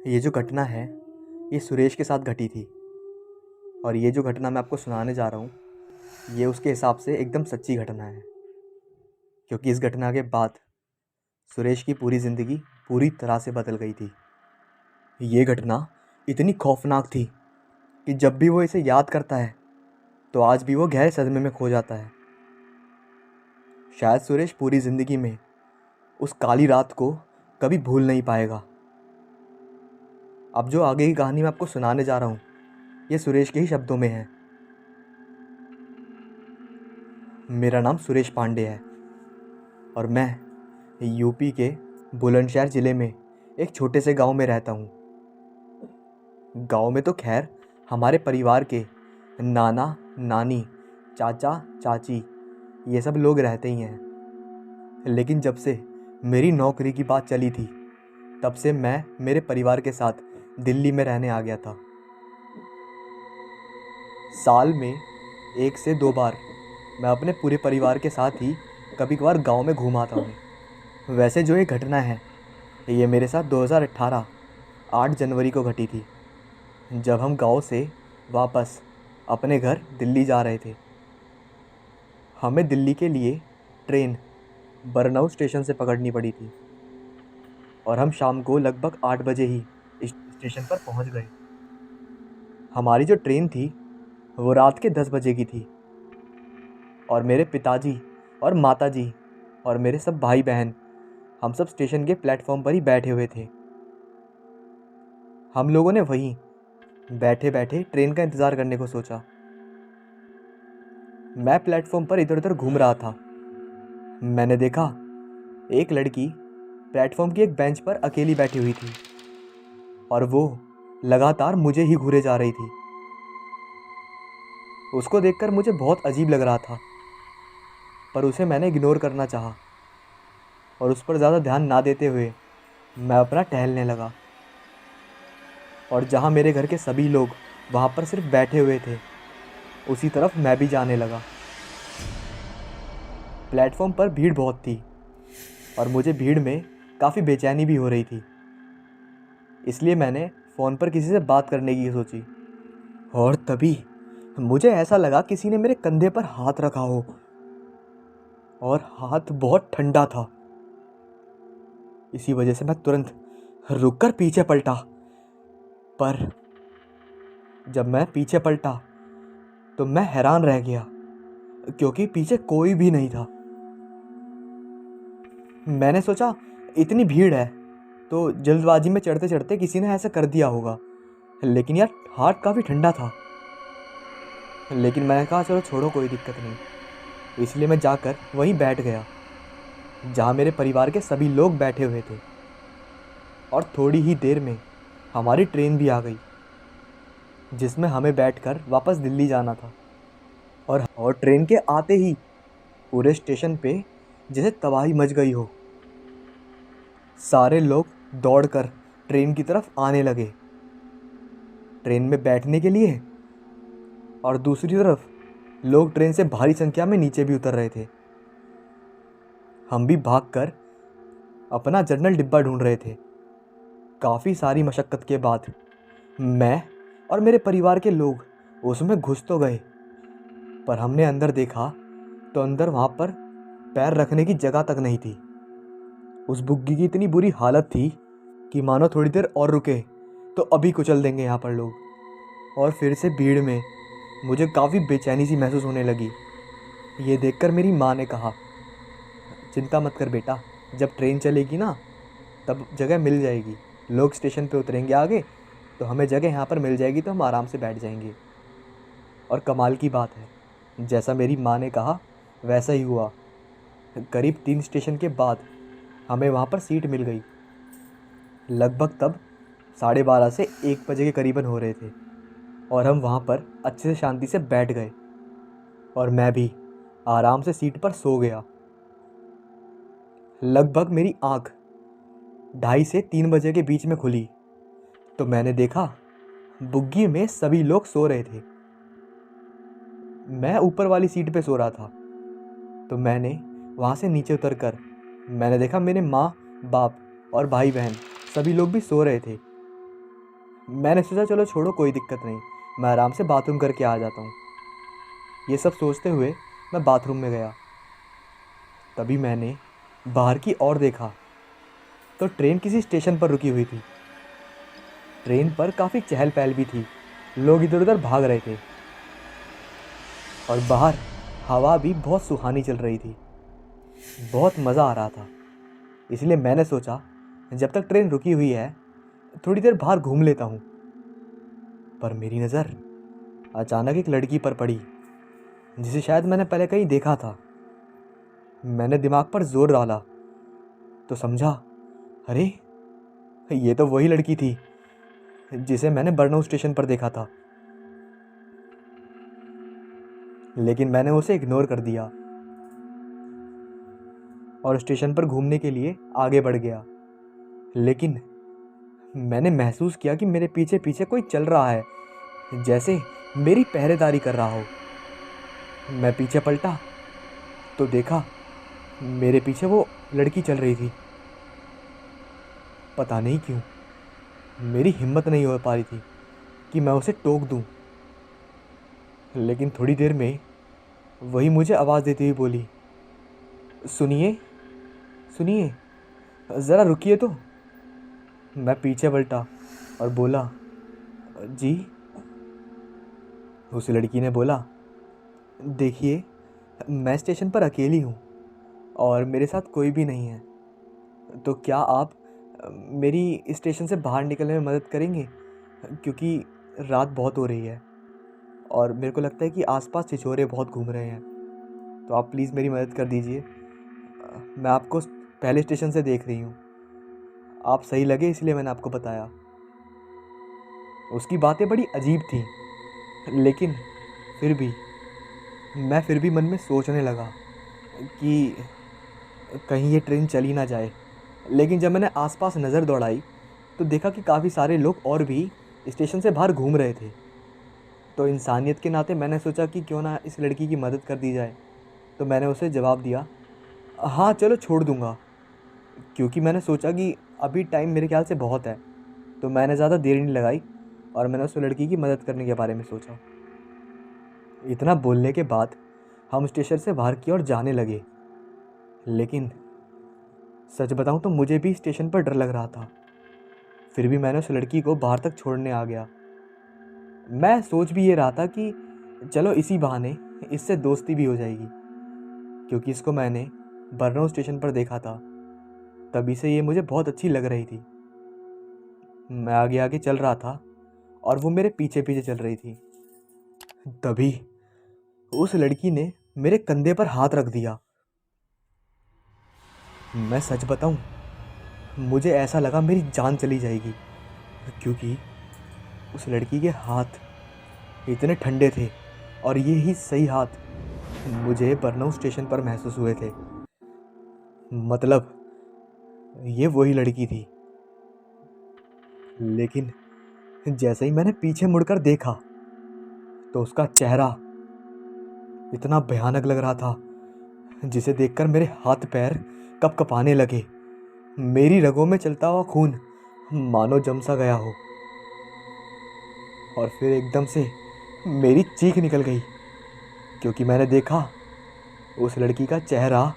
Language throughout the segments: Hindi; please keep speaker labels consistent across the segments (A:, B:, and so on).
A: ये जो घटना है ये सुरेश के साथ घटी थी। और ये जो घटना मैं आपको सुनाने जा रहा हूँ ये उसके हिसाब से एकदम सच्ची घटना है, क्योंकि इस घटना के बाद सुरेश की पूरी ज़िंदगी पूरी तरह से बदल गई थी। ये घटना इतनी खौफनाक थी कि जब भी वो इसे याद करता है तो आज भी वो गहरे सदमे में खो जाता है। शायद सुरेश पूरी ज़िंदगी में उस काली रात को कभी भूल नहीं पाएगा। अब जो आगे की कहानी मैं आपको सुनाने जा रहा हूँ ये सुरेश के ही शब्दों में है। मेरा नाम सुरेश पांडे है और मैं यूपी के बुलंदशहर ज़िले में एक छोटे से गांव में रहता हूँ। गांव में तो खैर हमारे परिवार के नाना नानी चाचा चाची ये सब लोग रहते ही हैं, लेकिन जब से मेरी नौकरी की बात चली थी तब से मैं मेरे परिवार के साथ दिल्ली में रहने आ गया था। साल में 1 से 2 बार मैं अपने पूरे परिवार के साथ ही कभी कभार गांव में घूम आता हूँ। वैसे जो ये घटना है ये मेरे साथ 2018 8 जनवरी को घटी थी, जब हम गांव से वापस अपने घर दिल्ली जा रहे थे। हमें दिल्ली के लिए ट्रेन बरनऊ स्टेशन से पकड़नी पड़ी थी और हम शाम को लगभग 8 बजे ही स्टेशन पर पहुंच गए। हमारी जो ट्रेन थी वो रात के 10 बजे की थी और मेरे पिताजी और माताजी और मेरे सब भाई बहन हम सब स्टेशन के प्लेटफॉर्म पर ही बैठे हुए थे। हम लोगों ने वहीं बैठे बैठे ट्रेन का इंतज़ार करने को सोचा। मैं प्लेटफॉर्म पर इधर उधर घूम रहा था। मैंने देखा एक लड़की प्लेटफॉर्म की एक बेंच पर अकेली बैठी हुई थी और वो लगातार मुझे ही घूरे जा रही थी। उसको देखकर मुझे बहुत अजीब लग रहा था, पर उसे मैंने इग्नोर करना चाहा और उस पर ज़्यादा ध्यान ना देते हुए मैं अपना टहलने लगा। और जहाँ मेरे घर के सभी लोग वहाँ पर सिर्फ बैठे हुए थे उसी तरफ मैं भी जाने लगा। प्लेटफॉर्म पर भीड़ बहुत थी और मुझे भीड़ में काफ़ी बेचैनी भी हो रही थी, इसलिए मैंने फ़ोन पर किसी से बात करने की सोची। और तभी मुझे ऐसा लगा किसी ने मेरे कंधे पर हाथ रखा हो और हाथ बहुत ठंडा था। इसी वजह से मैं तुरंत रुककर पीछे पलटा, पर जब मैं पीछे पलटा तो मैं हैरान रह गया क्योंकि पीछे कोई भी नहीं था। मैंने सोचा इतनी भीड़ है तो जल्दबाजी में चढ़ते चढ़ते किसी ने ऐसा कर दिया होगा, लेकिन यार हाथ काफ़ी ठंडा था। लेकिन मैंने कहा चलो छोड़ो कोई दिक्कत नहीं, इसलिए मैं जाकर वहीं बैठ गया जहाँ मेरे परिवार के सभी लोग बैठे हुए थे। और थोड़ी ही देर में हमारी ट्रेन भी आ गई जिसमें हमें बैठकर वापस दिल्ली जाना था। और ट्रेन के आते ही पूरे स्टेशन पे जैसे तबाही मच गई हो। सारे लोग दौड़कर ट्रेन की तरफ आने लगे ट्रेन में बैठने के लिए, और दूसरी तरफ लोग ट्रेन से भारी संख्या में नीचे भी उतर रहे थे। हम भी भागकर अपना जनरल डिब्बा ढूंढ रहे थे। काफ़ी सारी मशक्क़त के बाद मैं और मेरे परिवार के लोग उसमें घुस तो गए, पर हमने अंदर देखा तो अंदर वहाँ पर पैर रखने की जगह तक नहीं थी। उस बुग्गी की इतनी बुरी हालत थी कि मानो थोड़ी देर और रुके तो अभी कुचल देंगे यहाँ पर लोग। और फिर से भीड़ में मुझे काफ़ी बेचैनी सी महसूस होने लगी। ये देखकर मेरी माँ ने कहा, चिंता मत कर बेटा, जब ट्रेन चलेगी ना तब जगह मिल जाएगी। लोग स्टेशन पे उतरेंगे आगे तो हमें जगह यहाँ पर मिल जाएगी तो हम आराम से बैठ जाएंगे। और कमाल की बात है, जैसा मेरी माँ ने कहा वैसा ही हुआ। करीब 3 स्टेशन के बाद हमें वहाँ पर सीट मिल गई। लगभग तब 12:30 से 1 बजे के करीबन हो रहे थे और हम वहाँ पर अच्छे से शांति से बैठ गए और मैं भी आराम से सीट पर सो गया। लगभग मेरी आँख 2:30 से 3 बजे के बीच में खुली तो मैंने देखा बुग्गी में सभी लोग सो रहे थे। मैं ऊपर वाली सीट पे सो रहा था तो मैंने वहाँ से नीचे उतरकर मैंने देखा मेरे माँ बाप और भाई बहन सभी लोग भी सो रहे थे। मैंने सोचा चलो छोड़ो, कोई दिक्कत नहीं, मैं आराम से बाथरूम करके आ जाता हूँ। ये सब सोचते हुए मैं बाथरूम में गया। तभी मैंने बाहर की ओर देखा तो ट्रेन किसी स्टेशन पर रुकी हुई थी। ट्रेन पर काफ़ी चहल पहल भी थी, लोग इधर उधर भाग रहे थे और बाहर हवा भी बहुत सुहानी चल रही थी। बहुत मज़ा आ रहा था। इसलिए मैंने सोचा जब तक ट्रेन रुकी हुई है थोड़ी देर बाहर घूम लेता हूँ। पर मेरी नज़र अचानक एक लड़की पर पड़ी जिसे शायद मैंने पहले कहीं देखा था। मैंने दिमाग पर जोर डाला तो समझा, अरे ये तो वही लड़की थी जिसे मैंने बरनऊ स्टेशन पर देखा था। लेकिन मैंने उसे इग्नोर कर दिया और स्टेशन पर घूमने के लिए आगे बढ़ गया। लेकिन मैंने महसूस किया कि मेरे पीछे पीछे कोई चल रहा है, जैसे मेरी पहरेदारी कर रहा हो। मैं पीछे पलटा तो देखा मेरे पीछे वो लड़की चल रही थी। पता नहीं क्यों मेरी हिम्मत नहीं हो पा रही थी कि मैं उसे टोक दूं। लेकिन थोड़ी देर में वही मुझे आवाज़ देती हुई बोली, सुनिए सुनिए, ज़रा रुकिए तो। मैं पीछे पलटा और बोला, जी। उस लड़की ने बोला, देखिए मैं स्टेशन पर अकेली हूँ और मेरे साथ कोई भी नहीं है, तो क्या आप मेरी स्टेशन से बाहर निकलने में मदद करेंगे, क्योंकि रात बहुत हो रही है और मेरे को लगता है कि आसपास छिछोरे बहुत घूम रहे हैं। तो आप प्लीज़ मेरी मदद कर दीजिए। मैं आपको पहले स्टेशन से देख रही हूँ, आप सही लगे इसलिए मैंने आपको बताया। उसकी बातें बड़ी अजीब थीं, लेकिन फिर भी मन में सोचने लगा कि कहीं ये ट्रेन चली ना जाए। लेकिन जब मैंने आसपास नज़र दौड़ाई तो देखा कि काफ़ी सारे लोग और भी स्टेशन से बाहर घूम रहे थे। तो इंसानियत के नाते मैंने सोचा कि क्यों ना इस लड़की की मदद कर दी जाए। तो मैंने उसे जवाब दिया, हाँ चलो छोड़ दूँगा, क्योंकि मैंने सोचा कि अभी टाइम मेरे ख्याल से बहुत है। तो मैंने ज़्यादा देर नहीं लगाई और मैंने उस लड़की की मदद करने के बारे में सोचा। इतना बोलने के बाद हम स्टेशन से बाहर की ओर जाने लगे। लेकिन सच बताऊं तो मुझे भी स्टेशन पर डर लग रहा था। फिर भी मैंने उस लड़की को बाहर तक छोड़ने आ गया। मैं सोच भी ये रहा था कि चलो इसी बहाने इससे दोस्ती भी हो जाएगी, क्योंकि इसको मैंने बरनऊ स्टेशन पर देखा था। तभी से ये मुझे बहुत अच्छी लग रही थी। मैं आगे आगे चल रहा था और वो मेरे पीछे पीछे चल रही थी। तभी उस लड़की ने मेरे कंधे पर हाथ रख दिया। मैं सच बताऊं, मुझे ऐसा लगा मेरी जान चली जाएगी, क्योंकि उस लड़की के हाथ इतने ठंडे थे और ये ही सही हाथ मुझे बरनऊ स्टेशन पर महसूस हुए थे। मतलब ये वही लड़की थी। लेकिन जैसे ही मैंने पीछे मुड़कर देखा तो उसका चेहरा इतना भयानक लग रहा था, जिसे देखकर मेरे हाथ पैर कँपकँपाने लगे। मेरी रगों में चलता हुआ खून मानो जम सा गया हो। और फिर एकदम से मेरी चीख निकल गई, क्योंकि मैंने देखा उस लड़की का चेहरा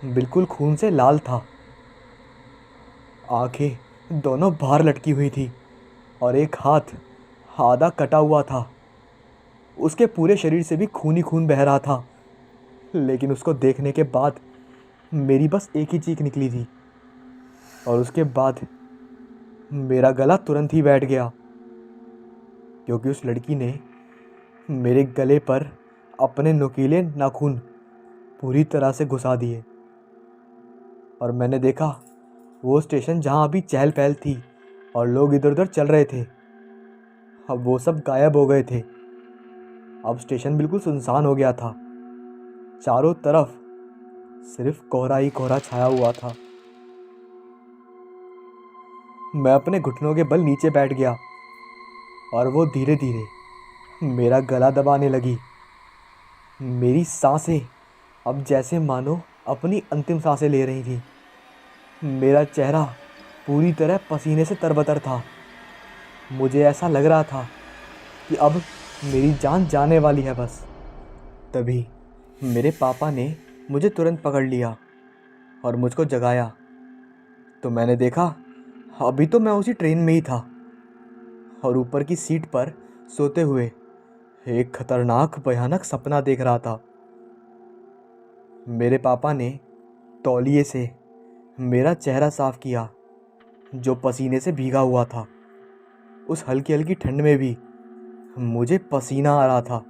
A: बिल्कुल खून से लाल था। आंखें दोनों बाहर लटकी हुई थी और एक हाथ आधा कटा हुआ था। उसके पूरे शरीर से भी खून ही खून बह रहा था। लेकिन उसको देखने के बाद मेरी बस एक ही चीख निकली थी और उसके बाद मेरा गला तुरंत ही बैठ गया, क्योंकि उस लड़की ने मेरे गले पर अपने नुकीले नाखून पूरी तरह से घुसा दिए। और मैंने देखा वो स्टेशन जहाँ अभी चहल पहल थी और लोग इधर उधर चल रहे थे, अब वो सब गायब हो गए थे। अब स्टेशन बिल्कुल सुनसान हो गया था। चारों तरफ सिर्फ कोहरा ही कोहरा छाया हुआ था। मैं अपने घुटनों के बल नीचे बैठ गया और वो धीरे धीरे मेरा गला दबाने लगी। मेरी सांसें अब जैसे मानो अपनी अंतिम सांसें ले रही थी। मेरा चेहरा पूरी तरह पसीने से तरबतर था मुझे ऐसा लग रहा था कि अब मेरी जान जाने वाली है बस। तभी मेरे पापा ने मुझे तुरंत पकड़ लिया और मुझको जगाया। तो मैंने देखा अभी तो मैं उसी ट्रेन में ही था और ऊपर की सीट पर सोते हुए एक खतरनाक भयानक सपना देख रहा था। मेरे पापा ने तौलिए से मेरा चेहरा साफ किया जो पसीने से भीगा हुआ था। उस हल्की हल्की ठंड में भी मुझे पसीना आ रहा था।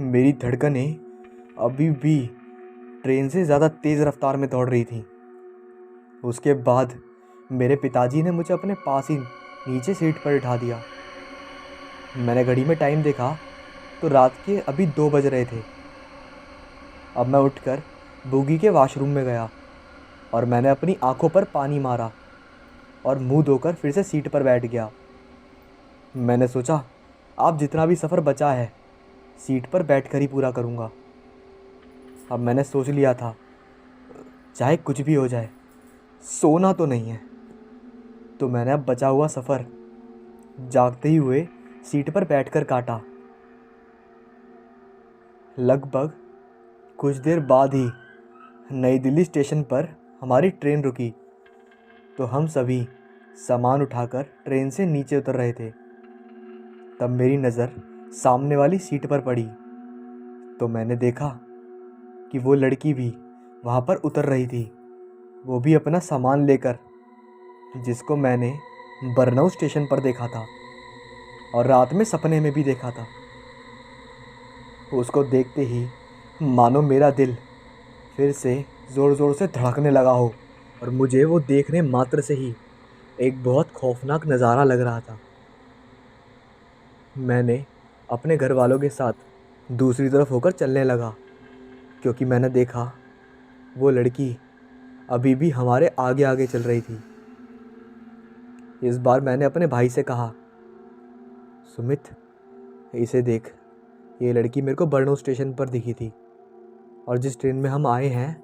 A: मेरी धड़कनें अभी भी ट्रेन से ज़्यादा तेज़ रफ्तार में दौड़ रही थी। उसके बाद मेरे पिताजी ने मुझे अपने पास ही नीचे सीट पर बिठा दिया। मैंने घड़ी में टाइम देखा तो रात के अभी 2 बज रहे थे। अब मैं उठकर बोगी के वॉशरूम में गया और मैंने अपनी आंखों पर पानी मारा और मुंह धोकर फिर से सीट पर बैठ गया। मैंने सोचा अब जितना भी सफ़र बचा है सीट पर बैठकर ही पूरा करूँगा। अब मैंने सोच लिया था चाहे कुछ भी हो जाए सोना तो नहीं है। तो मैंने अब बचा हुआ सफ़र जागते ही हुए सीट पर बैठकर काटा। लगभग कुछ देर बाद ही नई दिल्ली स्टेशन पर हमारी ट्रेन रुकी। तो हम सभी सामान उठाकर ट्रेन से नीचे उतर रहे थे। तब मेरी नज़र सामने वाली सीट पर पड़ी तो मैंने देखा कि वो लड़की भी वहाँ पर उतर रही थी, वो भी अपना सामान लेकर, जिसको मैंने बरनऊ स्टेशन पर देखा था और रात में सपने में भी देखा था। उसको देखते ही मानो मेरा दिल फिर से ज़ोर ज़ोर से धड़कने लगा हो और मुझे वो देखने मात्र से ही एक बहुत खौफनाक नज़ारा लग रहा था। मैंने अपने घर वालों के साथ दूसरी तरफ होकर चलने लगा क्योंकि मैंने देखा वो लड़की अभी भी हमारे आगे आगे चल रही थी। इस बार मैंने अपने भाई से कहा, सुमित इसे देख, ये लड़की मेरे को बरनऊ स्टेशन पर दिखी थी और जिस ट्रेन में हम आए हैं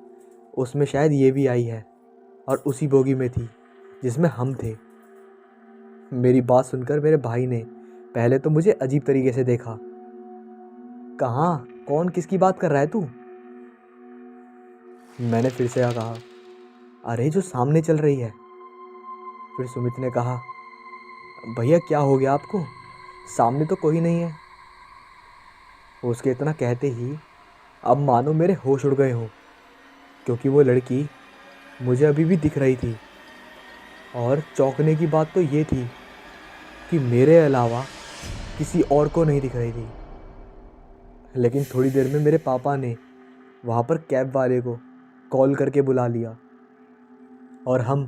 A: उसमें शायद ये भी आई है और उसी बोगी में थी जिसमें हम थे। मेरी बात सुनकर मेरे भाई ने पहले तो मुझे अजीब तरीके से देखा। कहाँ, कौन, किसकी बात कर रहा है तू? मैंने फिर से कहा, अरे जो सामने चल रही है। फिर सुमित ने कहा, भैया क्या हो गया आपको, सामने तो कोई नहीं है। उसके इतना कहते ही अब मानो मेरे होश उड़ गए हों क्योंकि वो लड़की मुझे अभी भी दिख रही थी। और चौंकने की बात तो ये थी कि मेरे अलावा किसी और को नहीं दिख रही थी। लेकिन थोड़ी देर में मेरे पापा ने वहाँ पर कैब वाले को कॉल करके बुला लिया और हम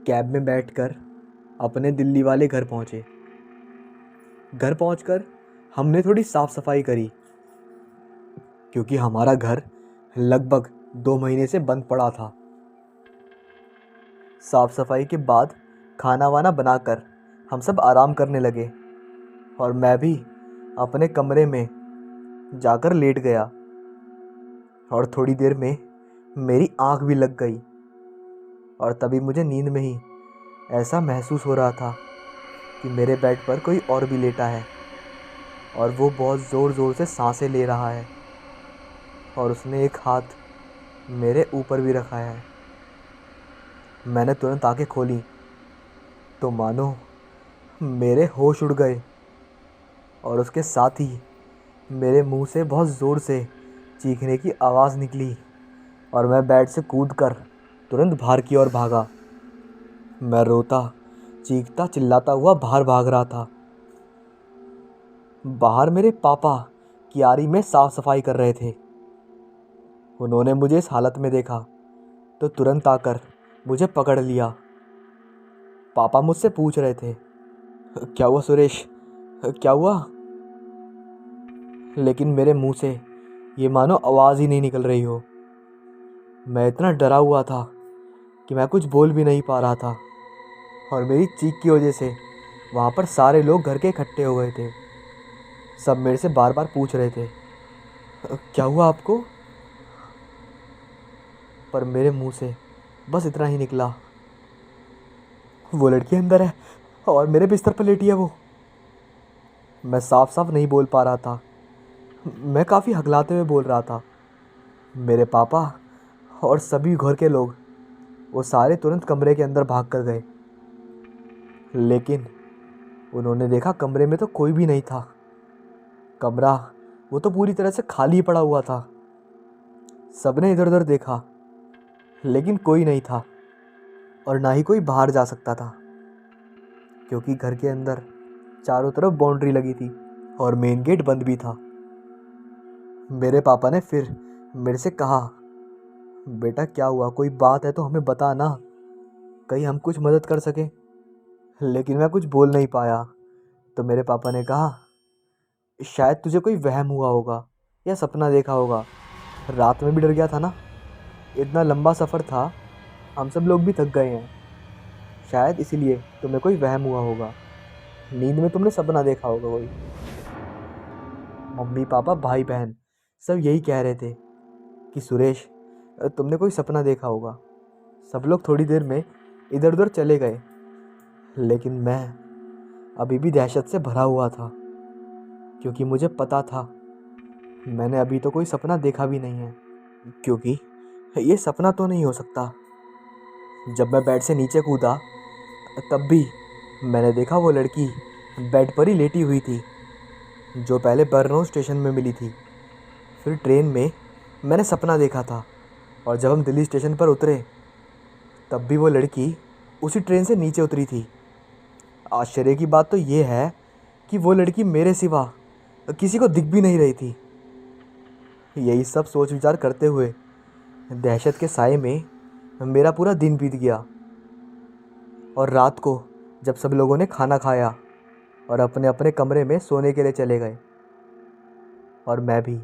A: कैब में बैठकर अपने दिल्ली वाले घर पहुँचे। घर पहुँचकर हमने थोड़ी साफ़ सफाई करी क्योंकि हमारा घर लगभग 2 महीने से बंद पड़ा था। साफ़ सफाई के बाद खाना वाना बनाकर हम सब आराम करने लगे और मैं भी अपने कमरे में जाकर लेट गया। और थोड़ी देर में मेरी आँख भी लग गई और तभी मुझे नींद में ही ऐसा महसूस हो रहा था कि मेरे बेड पर कोई और भी लेटा है और वो बहुत ज़ोर ज़ोर से सांसें ले रहा है और उसने एक हाथ मेरे ऊपर भी रखा है। मैंने तुरंत आंखें खोली तो मानो मेरे होश उड़ गए और उसके साथ ही मेरे मुंह से बहुत ज़ोर से चीखने की आवाज़ निकली और मैं बेड से कूदकर तुरंत बाहर की ओर भागा। मैं रोता चीखता चिल्लाता हुआ बाहर भाग रहा था। बाहर मेरे पापा क्यारी में साफ़ सफाई कर रहे थे। उन्होंने मुझे इस हालत में देखा तो तुरंत आकर मुझे पकड़ लिया। पापा मुझसे पूछ रहे थे, क्या हुआ सुरेश, क्या हुआ? लेकिन मेरे मुंह से ये मानो आवाज़ ही नहीं निकल रही हो। मैं इतना डरा हुआ था कि मैं कुछ बोल भी नहीं पा रहा था और मेरी चीख की वजह से वहाँ पर सारे लोग घर के इकट्ठे हो गए थे। सब मेरे से बार बार पूछ रहे थे, क्या हुआ आपको? पर मेरे मुंह से बस इतना ही निकला, वो लड़की अंदर है, और मेरे बिस्तर पर लेटी है वो। मैं साफ साफ नहीं बोल पा रहा था। मैं काफ़ी हकलाते हुए बोल रहा था। मेरे पापा और सभी घर के लोग, वो सारे तुरंत कमरे के अंदर भाग कर गए। लेकिन उन्होंने देखा कमरे में तो कोई भी नहीं था। कमरा वो तो पूरी तरह से खाली पड़ा हुआ था। सबने इधर उधर देखा, लेकिन कोई नहीं था और ना ही कोई बाहर जा सकता था, क्योंकि घर के अंदर चारों तरफ बाउंड्री लगी थी और मेन गेट बंद भी था। मेरे पापा ने फिर मेरे से कहा, बेटा क्या हुआ, कोई बात है तो हमें बता ना, कहीं हम कुछ मदद कर सकें। लेकिन मैं कुछ बोल नहीं पाया। तो मेरे पापा ने कहा, शायद तुझे कोई वहम हुआ होगा या सपना देखा होगा। रात में भी डर गया था ना, इतना लंबा सफ़र था, हम सब लोग भी थक गए हैं, शायद इसीलिए तुम्हें कोई वहम हुआ होगा। नींद में तुमने सपना देखा होगा कोई। मम्मी पापा भाई बहन सब यही कह रहे थे कि सुरेश, तुमने कोई सपना देखा होगा। सब लोग थोड़ी देर में इधर उधर चले गए, लेकिन मैं अभी भी दहशत से भरा हुआ था, क्योंकि मुझे पता था मैंने अभी तो कोई सपना देखा भी नहीं है, क्योंकि ये सपना तो नहीं हो सकता। जब मैं बेड से नीचे कूदा, तब भी मैंने देखा वो लड़की बेड पर ही लेटी हुई थी, जो पहले बर्नौर स्टेशन में मिली थी। फिर ट्रेन में मैंने सपना देखा था, और जब हम दिल्ली स्टेशन पर उतरे, तब भी वो लड़की उसी ट्रेन से नीचे उतरी थी। आश्चर्य की बात तो ये है कि वो लड़की मेरे सिवा किसी को दिख भी नहीं रही थी। यही सब सोच विचार करते हुए दहशत के साए में मेरा पूरा दिन बीत गया। और रात को जब सब लोगों ने खाना खाया और अपने अपने कमरे में सोने के लिए चले गए, और मैं भी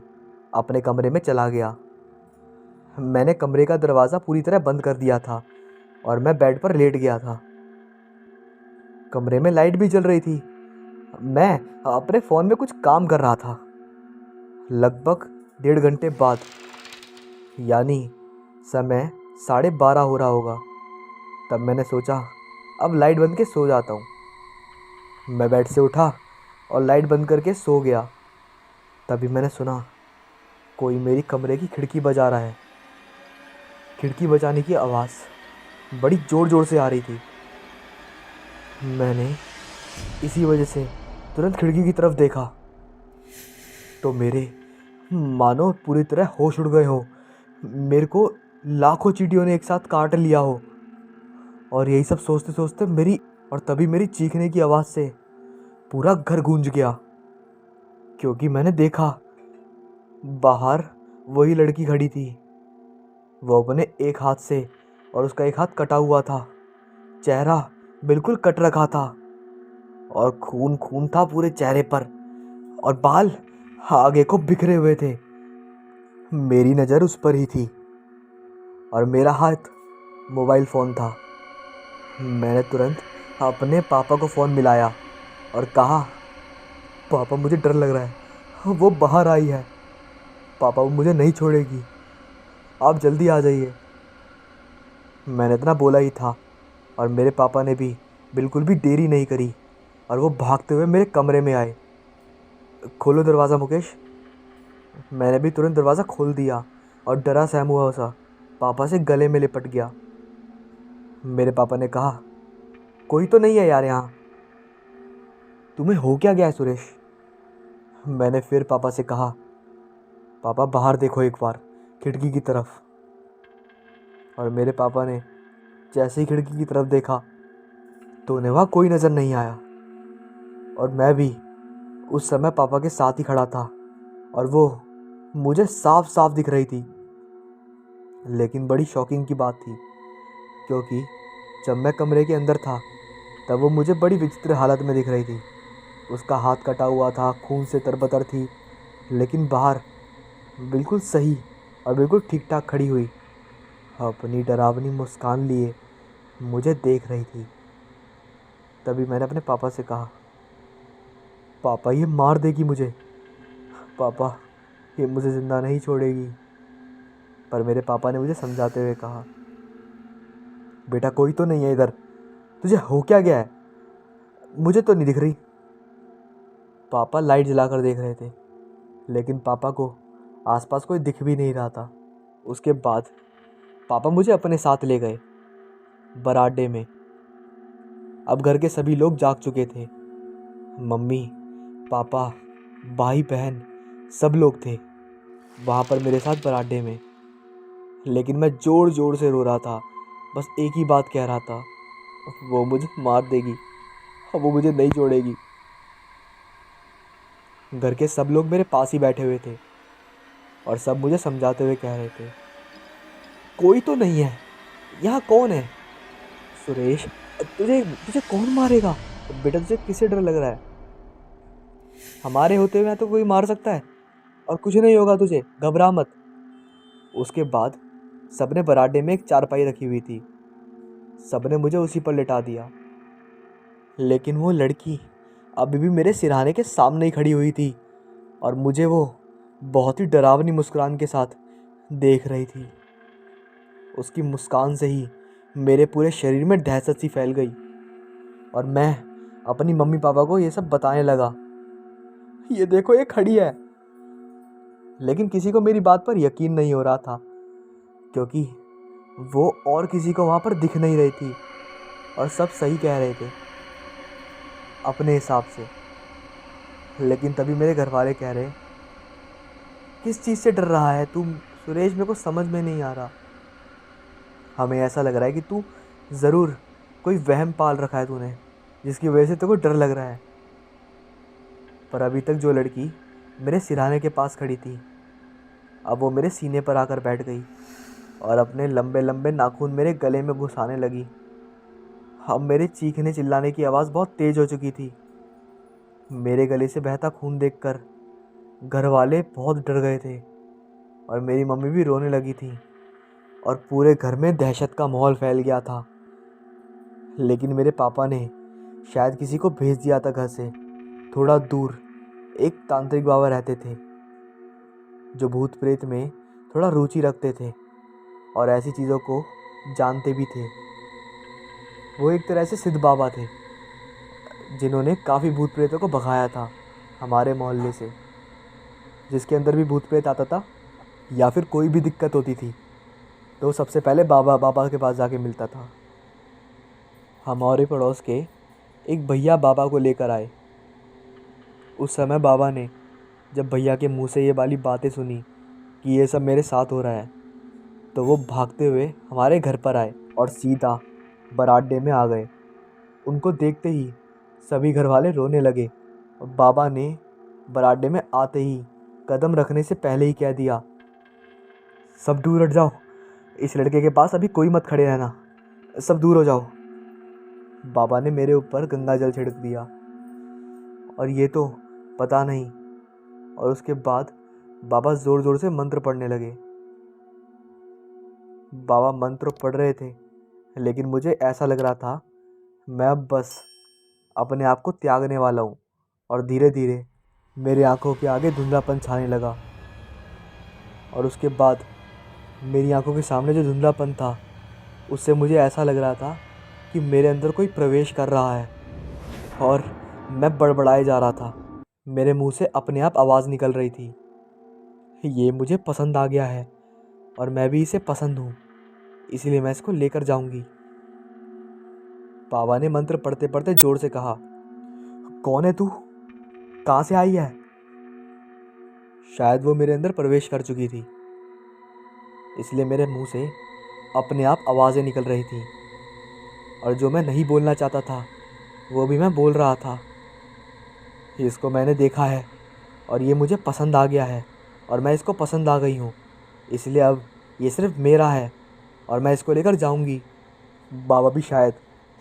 A: अपने कमरे में चला गया, मैंने कमरे का दरवाज़ा पूरी तरह बंद कर दिया था और मैं बेड पर लेट गया था। कमरे में लाइट भी जल रही थी। मैं अपने फ़ोन में कुछ काम कर रहा था। लगभग 1.5 घंटे बाद, यानी समय 12:30 हो रहा होगा, तब मैंने सोचा अब लाइट बंद के सो जाता हूँ। मैं बेड से उठा और लाइट बंद करके सो गया। तभी मैंने सुना कोई मेरी कमरे की खिड़की बजा रहा है। खिड़की बजाने की आवाज़ बड़ी ज़ोर ज़ोर से आ रही थी। मैंने इसी वजह से तुरंत खिड़की की तरफ देखा, तो मेरे मानो पूरी तरह होश उड़ गए हो। मेरे को लाखों चींटियों ने एक साथ काट लिया हो। और यही सब सोचते सोचते तभी मेरी चीखने की आवाज़ से पूरा घर गूंज गया, क्योंकि मैंने देखा बाहर वही लड़की खड़ी थी। वो अपने एक हाथ से, और उसका एक हाथ कटा हुआ था, चेहरा बिल्कुल कट रखा था, और खून खून था पूरे चेहरे पर, और बाल आगे को बिखरे हुए थे। मेरी नज़र उस पर ही थी, और मेरा हाथ मोबाइल फ़ोन था। मैंने तुरंत अपने पापा को फ़ोन मिलाया और कहा, पापा मुझे डर लग रहा है, वो बाहर आई है, पापा वो मुझे नहीं छोड़ेगी, आप जल्दी आ जाइए। मैंने इतना बोला ही था, और मेरे पापा ने भी बिल्कुल भी देरी नहीं करी, और वो भागते हुए मेरे कमरे में आए। खोलो दरवाज़ा मुकेश। मैंने भी तुरंत दरवाज़ा खोल दिया और डरा सहम हुआ सा पापा से गले में लिपट गया। मेरे पापा ने कहा, कोई तो नहीं है यार यहाँ, तुम्हें हो क्या गया है सुरेश? मैंने फिर पापा से कहा, पापा बाहर देखो एक बार खिड़की की तरफ। और मेरे पापा ने जैसे ही खिड़की की तरफ देखा, तो उन्हें वहाँ कोई नज़र नहीं आया। और मैं भी उस समय पापा के साथ ही खड़ा था, और वो मुझे साफ साफ दिख रही थी। लेकिन बड़ी शॉकिंग की बात थी, क्योंकि जब मैं कमरे के अंदर था, तब वो मुझे बड़ी विचित्र हालत में दिख रही थी। उसका हाथ कटा हुआ था, खून से तरबतर थी, लेकिन बाहर बिल्कुल सही और बिल्कुल ठीक ठाक खड़ी हुई, अपनी डरावनी मुस्कान लिए मुझे देख रही थी। तभी मैंने अपने पापा से कहा, पापा ये मार देगी मुझे, पापा ये मुझे ज़िंदा नहीं छोड़ेगी। पर मेरे पापा ने मुझे समझाते हुए कहा, बेटा कोई तो नहीं है इधर, तुझे हो क्या गया है? मुझे तो नहीं दिख रही। पापा लाइट जलाकर देख रहे थे, लेकिन पापा को आसपास कोई दिख भी नहीं रहा था। उसके बाद पापा मुझे अपने साथ ले गए बरामदे में। अब घर के सभी लोग जाग चुके थे। मम्मी, पापा, भाई बहन सब लोग थे वहाँ पर मेरे साथ बरामदे में। लेकिन मैं ज़ोर ज़ोर से रो रहा था, बस एक ही बात कह रहा था, वो मुझे मार देगी, वो मुझे नहीं छोड़ेगी। घर के सब लोग मेरे पास ही बैठे हुए थे और सब मुझे समझाते हुए कह रहे थे, कोई तो नहीं है, यहाँ कौन है? सुरेश, तुझे तुझे कौन मारेगा? बेटा, तुझे किससे डर लग रहा है? हमारे होते हुए तो कोई मार सकता है और कुछ नहीं होगा तुझे, घबरा मत। उसके बाद सबने बरामदे में एक चारपाई रखी हुई थी, सबने मुझे उसी पर लिटा दिया। लेकिन वो लड़की अभी भी मेरे सिरहाने के सामने ही खड़ी हुई थी और मुझे वो बहुत ही डरावनी मुस्कान के साथ देख रही थी। उसकी मुस्कान से ही मेरे पूरे शरीर में दहशत सी फैल गई और मैं अपनी मम्मी पापा को ये सब बताने लगा, ये देखो ये खड़ी है। लेकिन किसी को मेरी बात पर यकीन नहीं हो रहा था, क्योंकि वो और किसी को वहाँ पर दिख नहीं रही थी और सब सही कह रहे थे अपने हिसाब से। लेकिन तभी मेरे घर वाले कह रहे, किस चीज़ से डर रहा है तू सुरेश? मेरे को समझ में नहीं आ रहा। हमें ऐसा लग रहा है कि तू ज़रूर कोई वहम पाल रखा है तूने, जिसकी वजह से तेरे को डर लग रहा है। पर अभी तक जो लड़की मेरे सिरहाने के पास खड़ी थी, अब वो मेरे सीने पर आकर बैठ गई और अपने लंबे लंबे नाखून मेरे गले में घुसाने लगी। अब मेरे चीखने चिल्लाने की आवाज़ बहुत तेज़ हो चुकी थी। मेरे गले से बहता खून देखकर घर वाले बहुत डर गए थे और मेरी मम्मी भी रोने लगी थी और पूरे घर में दहशत का माहौल फैल गया था। लेकिन मेरे पापा ने शायद किसी को भेज दिया था घर से। थोड़ा दूर एक तांत्रिक बाबा रहते थे जो भूत प्रेत में थोड़ा रुचि रखते थे और ऐसी चीज़ों को जानते भी थे। वो एक तरह से सिद्ध बाबा थे जिन्होंने काफ़ी भूत प्रेतों को भगाया था हमारे मोहल्ले से। जिसके अंदर भी भूत प्रेत आता था या फिर कोई भी दिक्कत होती थी तो सबसे पहले बाबा बाबा के पास जाके मिलता था। हमारे पड़ोस के एक भैया बाबा को लेकर आए। उस समय बाबा ने जब भैया के मुंह से ये वाली बातें सुनी कि ये सब मेरे साथ हो रहा है, तो वो भागते हुए हमारे घर पर आए और सीधा बरामदे में आ गए। उनको देखते ही सभी घर वाले रोने लगे और बाबा ने बरामदे में आते ही कदम रखने से पहले ही कह दिया, सब दूर हट जाओ, इस लड़के के पास अभी कोई मत खड़े रहना, सब दूर हो जाओ। बाबा ने मेरे ऊपर गंगा जल छिड़क दिया और ये तो पता नहीं। और उसके बाद बाबा ज़ोर ज़ोर से मंत्र पढ़ने लगे। बाबा मंत्र पढ़ रहे थे, लेकिन मुझे ऐसा लग रहा था मैं अब बस अपने आप को त्यागने वाला हूँ। और धीरे धीरे मेरे आंखों के आगे धुंधलापन छाने लगा और उसके बाद मेरी आंखों के सामने जो धुंधलापन था उससे मुझे ऐसा लग रहा था कि मेरे अंदर कोई प्रवेश कर रहा है और मैं बड़बड़ाए जा रहा था। मेरे मुंह से अपने आप आवाज़ निकल रही थी, ये मुझे पसंद आ गया है और मैं भी इसे पसंद हूँ, इसीलिए मैं इसको लेकर जाऊंगी। बाबा ने मंत्र पढ़ते पढ़ते जोर से कहा, कौन है तू? कहाँ से आई है? शायद वो मेरे अंदर प्रवेश कर चुकी थी, इसलिए मेरे मुंह से अपने आप आवाज़ें निकल रही थी और जो मैं नहीं बोलना चाहता था वो भी मैं बोल रहा था। इसको मैंने देखा है और ये मुझे पसंद आ गया है और मैं इसको पसंद आ गई हूँ, इसलिए अब ये सिर्फ मेरा है और मैं इसको लेकर जाऊँगी। बाबा भी शायद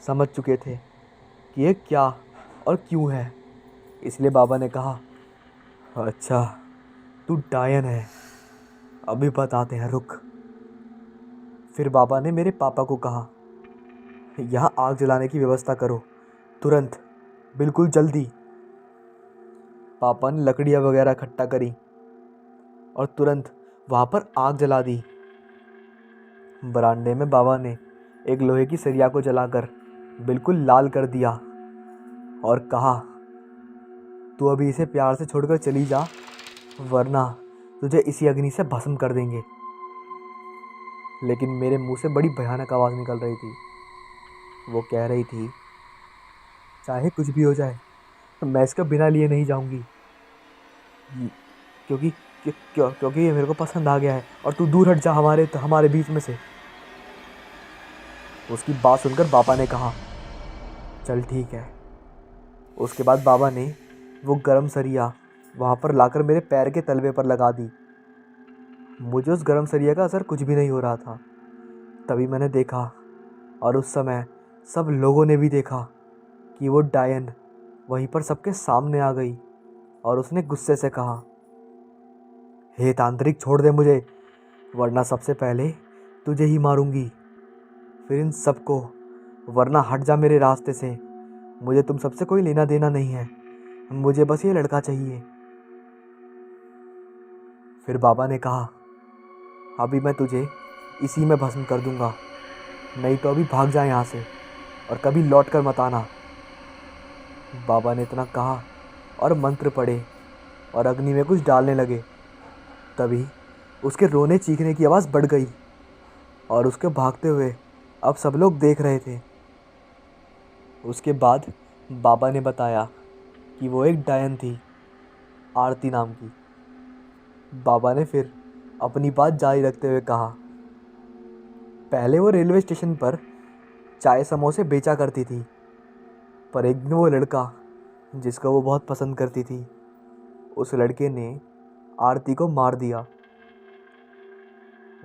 A: समझ चुके थे कि ये क्या और क्यों है, इसलिए बाबा ने कहा, अच्छा तू डायन है, अभी बताते हैं, रुक। फिर बाबा ने मेरे पापा को कहा, यहाँ आग जलाने की व्यवस्था करो तुरंत, बिल्कुल जल्दी। पापा ने लकड़ियाँ वगैरह इकट्ठा करी और तुरंत वहाँ पर आग जला दी। बरामदे में बाबा ने एक लोहे की सरिया को जलाकर बिल्कुल लाल कर दिया और कहा, तू अभी इसे प्यार से छोड़कर चली जा, वरना तुझे इसी अग्नि से भस्म कर देंगे। लेकिन मेरे मुंह से बड़ी भयानक आवाज़ निकल रही थी। वो कह रही थी, चाहे कुछ भी हो जाए, मैं इसका बिना लिए नहीं जाऊंगी, क्योंकि क्योंकि ये मेरे को पसंद आ गया है, और तू दूर हट जा हमारे बीच में से। उसकी बात सुनकर बाबा ने कहा, चल ठीक है। उसके बाद बाबा ने वो गरम सरिया वहाँ पर लाकर मेरे पैर के तलवे पर लगा दी। मुझे उस गरम सरिया का असर कुछ भी नहीं हो रहा था। तभी मैंने देखा, और उस समय सब लोगों ने भी देखा, कि वो डायन वहीं पर सबके सामने आ गई और उसने गुस्से से कहा, हे तांत्रिक, छोड़ दे मुझे, वरना सबसे पहले तुझे ही मारूंगी, फिर इन सबको, वरना हट जा मेरे रास्ते से। मुझे तुम सबसे कोई लेना देना नहीं है, मुझे बस ये लड़का चाहिए। फिर बाबा ने कहा, अभी मैं तुझे इसी में भस्म कर दूंगा, नहीं तो अभी भाग जा यहाँ से और कभी लौट कर मत आना। बाबा ने इतना कहा और मंत्र पढ़े और अग्नि में कुछ डालने लगे। तभी उसके रोने चीखने की आवाज़ बढ़ गई और उसके भागते हुए अब सब लोग देख रहे थे। उसके बाद बाबा ने बताया कि वो एक डायन थी, आरती नाम की। बाबा ने फिर अपनी बात जारी रखते हुए कहा, पहले वो रेलवे स्टेशन पर चाय समोसे बेचा करती थी, पर एक दिन वो लड़का जिसको वो बहुत पसंद करती थी, उस लड़के ने आरती को मार दिया।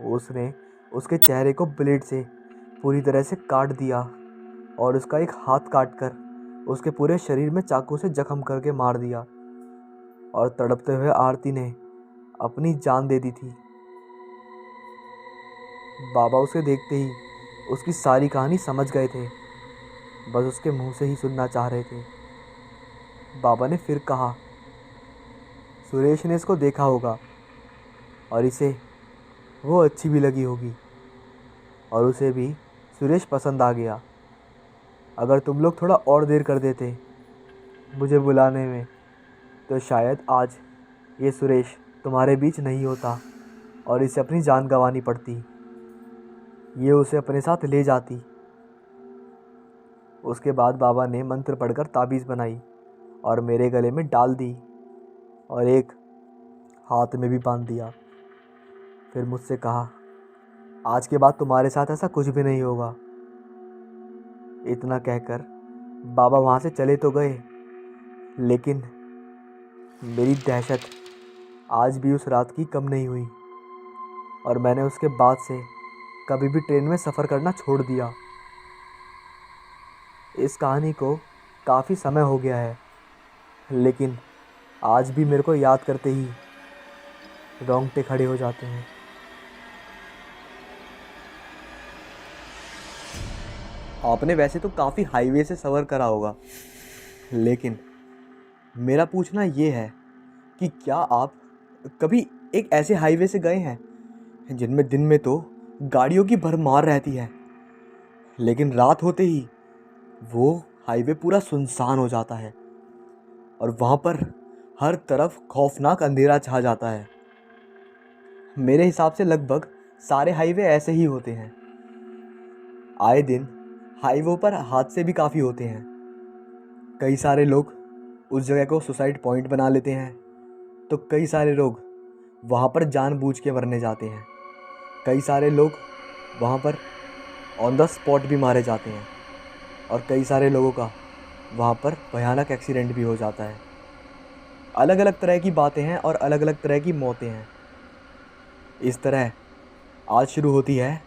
A: उसने उसके चेहरे को ब्लेड से पूरी तरह से काट दिया और उसका एक हाथ काटकर उसके पूरे शरीर में चाकू से जख्म करके मार दिया, और तड़पते हुए आरती ने अपनी जान दे दी थी। बाबा उसे देखते ही उसकी सारी कहानी समझ गए थे, बस उसके मुंह से ही सुनना चाह रहे थे। बाबा ने फिर कहा, सुरेश ने इसको देखा होगा और इसे वो अच्छी भी लगी होगी, और उसे भी सुरेश पसंद आ गया। अगर तुम लोग थोड़ा और देर कर देते मुझे बुलाने में, तो शायद आज ये सुरेश तुम्हारे बीच नहीं होता और इसे अपनी जान गंवानी पड़ती। ये उसे अपने साथ ले जाती। उसके बाद बाबा ने मंत्र पढ़कर ताबीज़ बनाई और मेरे गले में डाल दी और एक हाथ में भी बांध दिया। फिर मुझसे कहा, आज के बाद तुम्हारे साथ ऐसा कुछ भी नहीं होगा। इतना कहकर बाबा वहाँ से चले तो गए, लेकिन मेरी दहशत आज भी उस रात की कम नहीं हुई और मैंने उसके बाद से कभी भी ट्रेन में सफ़र करना छोड़ दिया। इस कहानी को काफ़ी समय हो गया है, लेकिन आज भी मेरे को याद करते ही रोंगटे खड़े हो जाते हैं। आपने वैसे तो काफ़ी हाईवे से सफ़र करा होगा, लेकिन मेरा पूछना ये है कि क्या आप कभी एक ऐसे हाईवे से गए हैं जिनमें दिन में तो गाड़ियों की भरमार रहती है, लेकिन रात होते ही वो हाईवे पूरा सुनसान हो जाता है और वहाँ पर हर तरफ खौफनाक अंधेरा छा जाता है। मेरे हिसाब से लगभग सारे हाईवे ऐसे ही होते हैं। आए दिन हाईवे पर हादसे भी काफ़ी होते हैं। कई सारे लोग उस जगह को सुसाइड पॉइंट बना लेते हैं, तो कई सारे लोग वहाँ पर जानबूझ के मरने जाते हैं। कई सारे लोग वहाँ पर ऑन द स्पॉट भी मारे जाते हैं और कई सारे लोगों का वहाँ पर भयानक एक्सीडेंट भी हो जाता है। अलग अलग तरह की बातें हैं और अलग अलग तरह की मौतें हैं। इस तरह आज शुरू होती है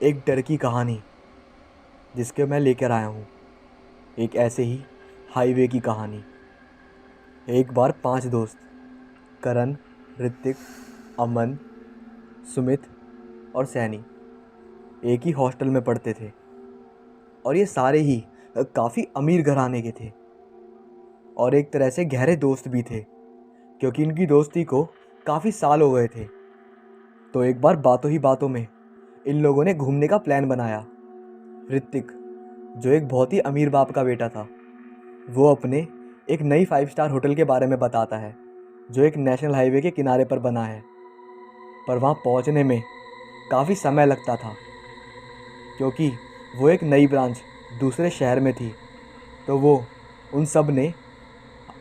A: एक डर की कहानी, जिसके मैं लेकर आया हूँ एक ऐसे ही हाईवे की कहानी। एक बार 5 दोस्त, करण, ऋतिक, अमन, सुमित और सैनी, एक ही हॉस्टल में पढ़ते थे और ये सारे ही काफ़ी अमीर घराने के थे और एक तरह से गहरे दोस्त भी थे, क्योंकि इनकी दोस्ती को काफ़ी साल हो गए थे। तो एक बार बातों ही बातों में इन लोगों ने घूमने का प्लान बनाया। ऋतिक, जो एक बहुत ही अमीर बाप का बेटा था, वो अपने एक नई 5 स्टार होटल के बारे में बताता है जो एक नेशनल हाईवे के किनारे पर बना है। पर वहाँ पहुँचने में काफ़ी समय लगता था क्योंकि वो एक नई ब्रांच दूसरे शहर में थी। तो वो उन सब ने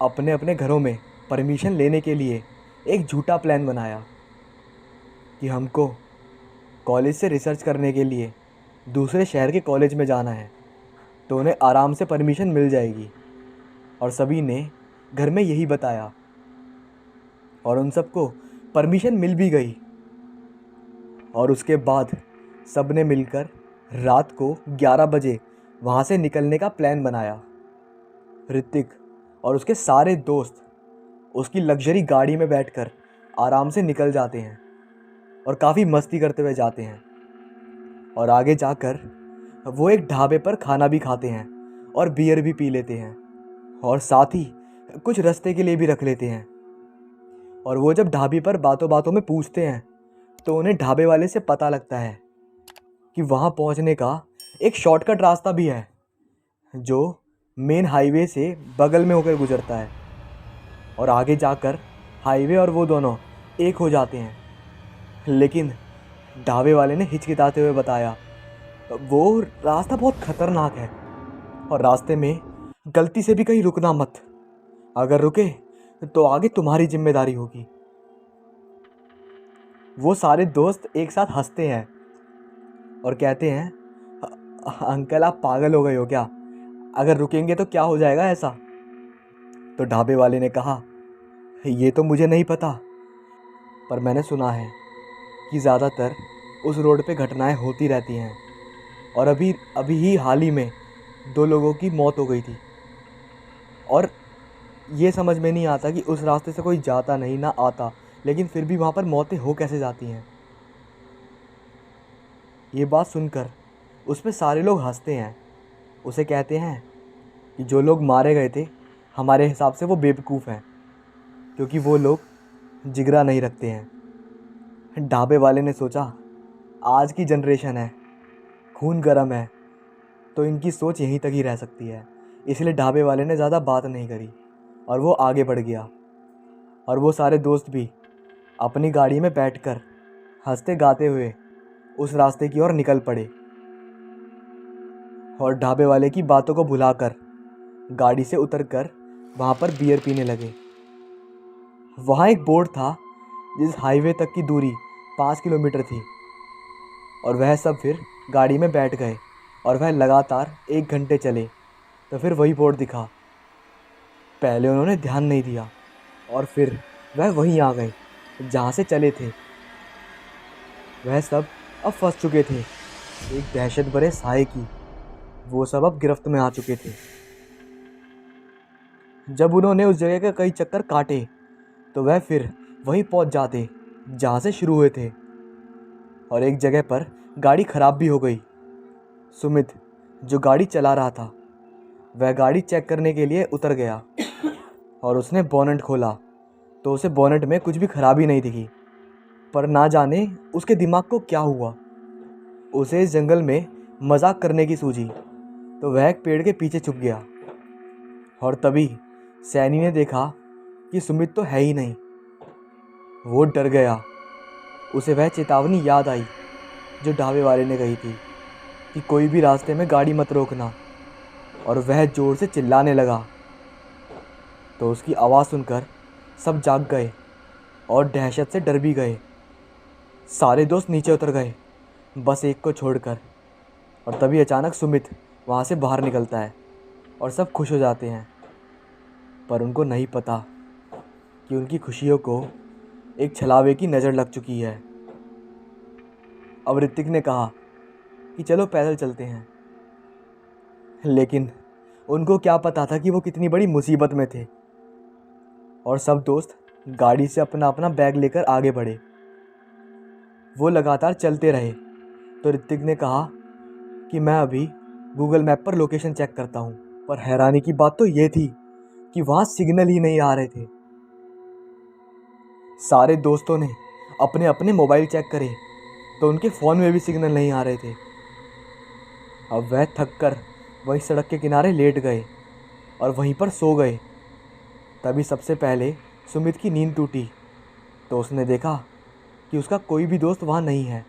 A: अपने अपने घरों में परमिशन लेने के लिए एक झूठा प्लान बनाया कि हमको कॉलेज से रिसर्च करने के लिए दूसरे शहर के कॉलेज में जाना है, तो उन्हें आराम से परमिशन मिल जाएगी। और सभी ने घर में यही बताया और उन सबको परमिशन मिल भी गई। और उसके बाद सब ने मिलकर रात को 11 बजे वहाँ से निकलने का प्लान बनाया। ऋतिक और उसके सारे दोस्त उसकी लग्जरी गाड़ी में बैठकर आराम से निकल जाते हैं और काफ़ी मस्ती करते हुए जाते हैं। और आगे जाकर वो एक ढाबे पर खाना भी खाते हैं और बियर भी पी लेते हैं और साथ ही कुछ रास्ते के लिए भी रख लेते हैं। और वो जब ढाबे पर बातों बातों में पूछते हैं तो उन्हें ढाबे वाले से पता लगता है कि वहाँ पहुँचने का एक शॉर्टकट रास्ता भी है जो मेन हाईवे से बगल में होकर गुजरता है। और आगे जाकर हाईवे और वो दोनों एक हो जाते हैं। लेकिन ढाबे वाले ने हिचकिचाते हुए बताया, वो रास्ता बहुत खतरनाक है और रास्ते में गलती से भी कहीं रुकना मत। अगर रुके तो आगे तुम्हारी जिम्मेदारी होगी। वो सारे दोस्त एक साथ हंसते हैं और कहते हैं, अंकल आप पागल हो गए हो क्या? अगर रुकेंगे तो क्या हो जाएगा ऐसा? तो ढाबे वाले ने कहा, ये तो मुझे नहीं पता, पर मैंने सुना है कि ज़्यादातर उस रोड पे घटनाएं होती रहती हैं। और अभी अभी ही हाल ही में 2 लोगों की मौत हो गई थी। और ये समझ में नहीं आता कि उस रास्ते से कोई जाता नहीं ना आता, लेकिन फिर भी वहाँ पर मौतें हो कैसे जाती हैं। ये बात सुनकर उस पे सारे लोग हंसते हैं। उसे कहते हैं कि जो लोग मारे गए थे हमारे हिसाब से वो बेवकूफ़ हैं, क्योंकि वो लोग जिगरा नहीं रखते हैं। ढाबे वाले ने सोचा, आज की जनरेशन है, खून गर्म है, तो इनकी सोच यहीं तक ही रह सकती है। इसलिए ढाबे वाले ने ज़्यादा बात नहीं करी और वो आगे बढ़ गया। और वो सारे दोस्त भी अपनी गाड़ी में बैठकर हंसते गाते हुए उस रास्ते की ओर निकल पड़े और ढाबे वाले की बातों को भुलाकर गाड़ी से उतरकर वहाँ पर बियर पीने लगे। वहाँ एक बोर्ड था जिस हाईवे तक की दूरी 5 किलोमीटर थी। और वह सब फिर गाड़ी में बैठ गए और वह लगातार 1 घंटे चले तो फिर वही बोर्ड दिखा। पहले उन्होंने ध्यान नहीं दिया और फिर वह वहीं आ गए जहाँ से चले थे। वह सब अब फंस चुके थे एक दहशत भरे साए की। वो सब अब गिरफ्त में आ चुके थे। जब उन्होंने उस जगह के कई चक्कर काटे तो वह फिर वहीं पहुंच जाते जहाँ से शुरू हुए थे। और एक जगह पर गाड़ी ख़राब भी हो गई। सुमित जो गाड़ी चला रहा था वह गाड़ी चेक करने के लिए उतर गया और उसने बोनेट खोला तो उसे बोनेट में कुछ भी खराबी नहीं दिखी। पर ना जाने उसके दिमाग को क्या हुआ, उसे इस जंगल में मजाक करने की सूझी तो वह एक पेड़ के पीछे छुप गया। और तभी सैनी ने देखा कि सुमित तो है ही नहीं। वो डर गया। उसे वह चेतावनी याद आई जो ढाबे वाले ने कही थी कि कोई भी रास्ते में गाड़ी मत रोकना। और वह ज़ोर से चिल्लाने लगा तो उसकी आवाज़ सुनकर सब जाग गए और दहशत से डर भी गए। सारे दोस्त नीचे उतर गए बस एक को छोड़कर। और तभी अचानक सुमित वहाँ से बाहर निकलता है और सब खुश हो जाते हैं। पर उनको नहीं पता कि उनकी खुशियों को एक छलावे की नज़र लग चुकी है। अब ऋतिक ने कहा कि चलो पैदल चलते हैं, लेकिन उनको क्या पता था कि वो कितनी बड़ी मुसीबत में थे। और सब दोस्त गाड़ी से अपना अपना बैग लेकर आगे बढ़े। वो लगातार चलते रहे तो ऋतिक ने कहा कि मैं अभी गूगल मैप पर लोकेशन चेक करता हूँ। पर हैरानी की बात तो ये थी कि वहाँ सिग्नल ही नहीं आ रहे थे। सारे दोस्तों ने अपने अपने मोबाइल चेक करे तो उनके फ़ोन में भी सिग्नल नहीं आ रहे थे। अब वह थक कर वही सड़क के किनारे लेट गए और वहीं पर सो गए। तभी सबसे पहले सुमित की नींद टूटी तो उसने देखा कि उसका कोई भी दोस्त वहाँ नहीं है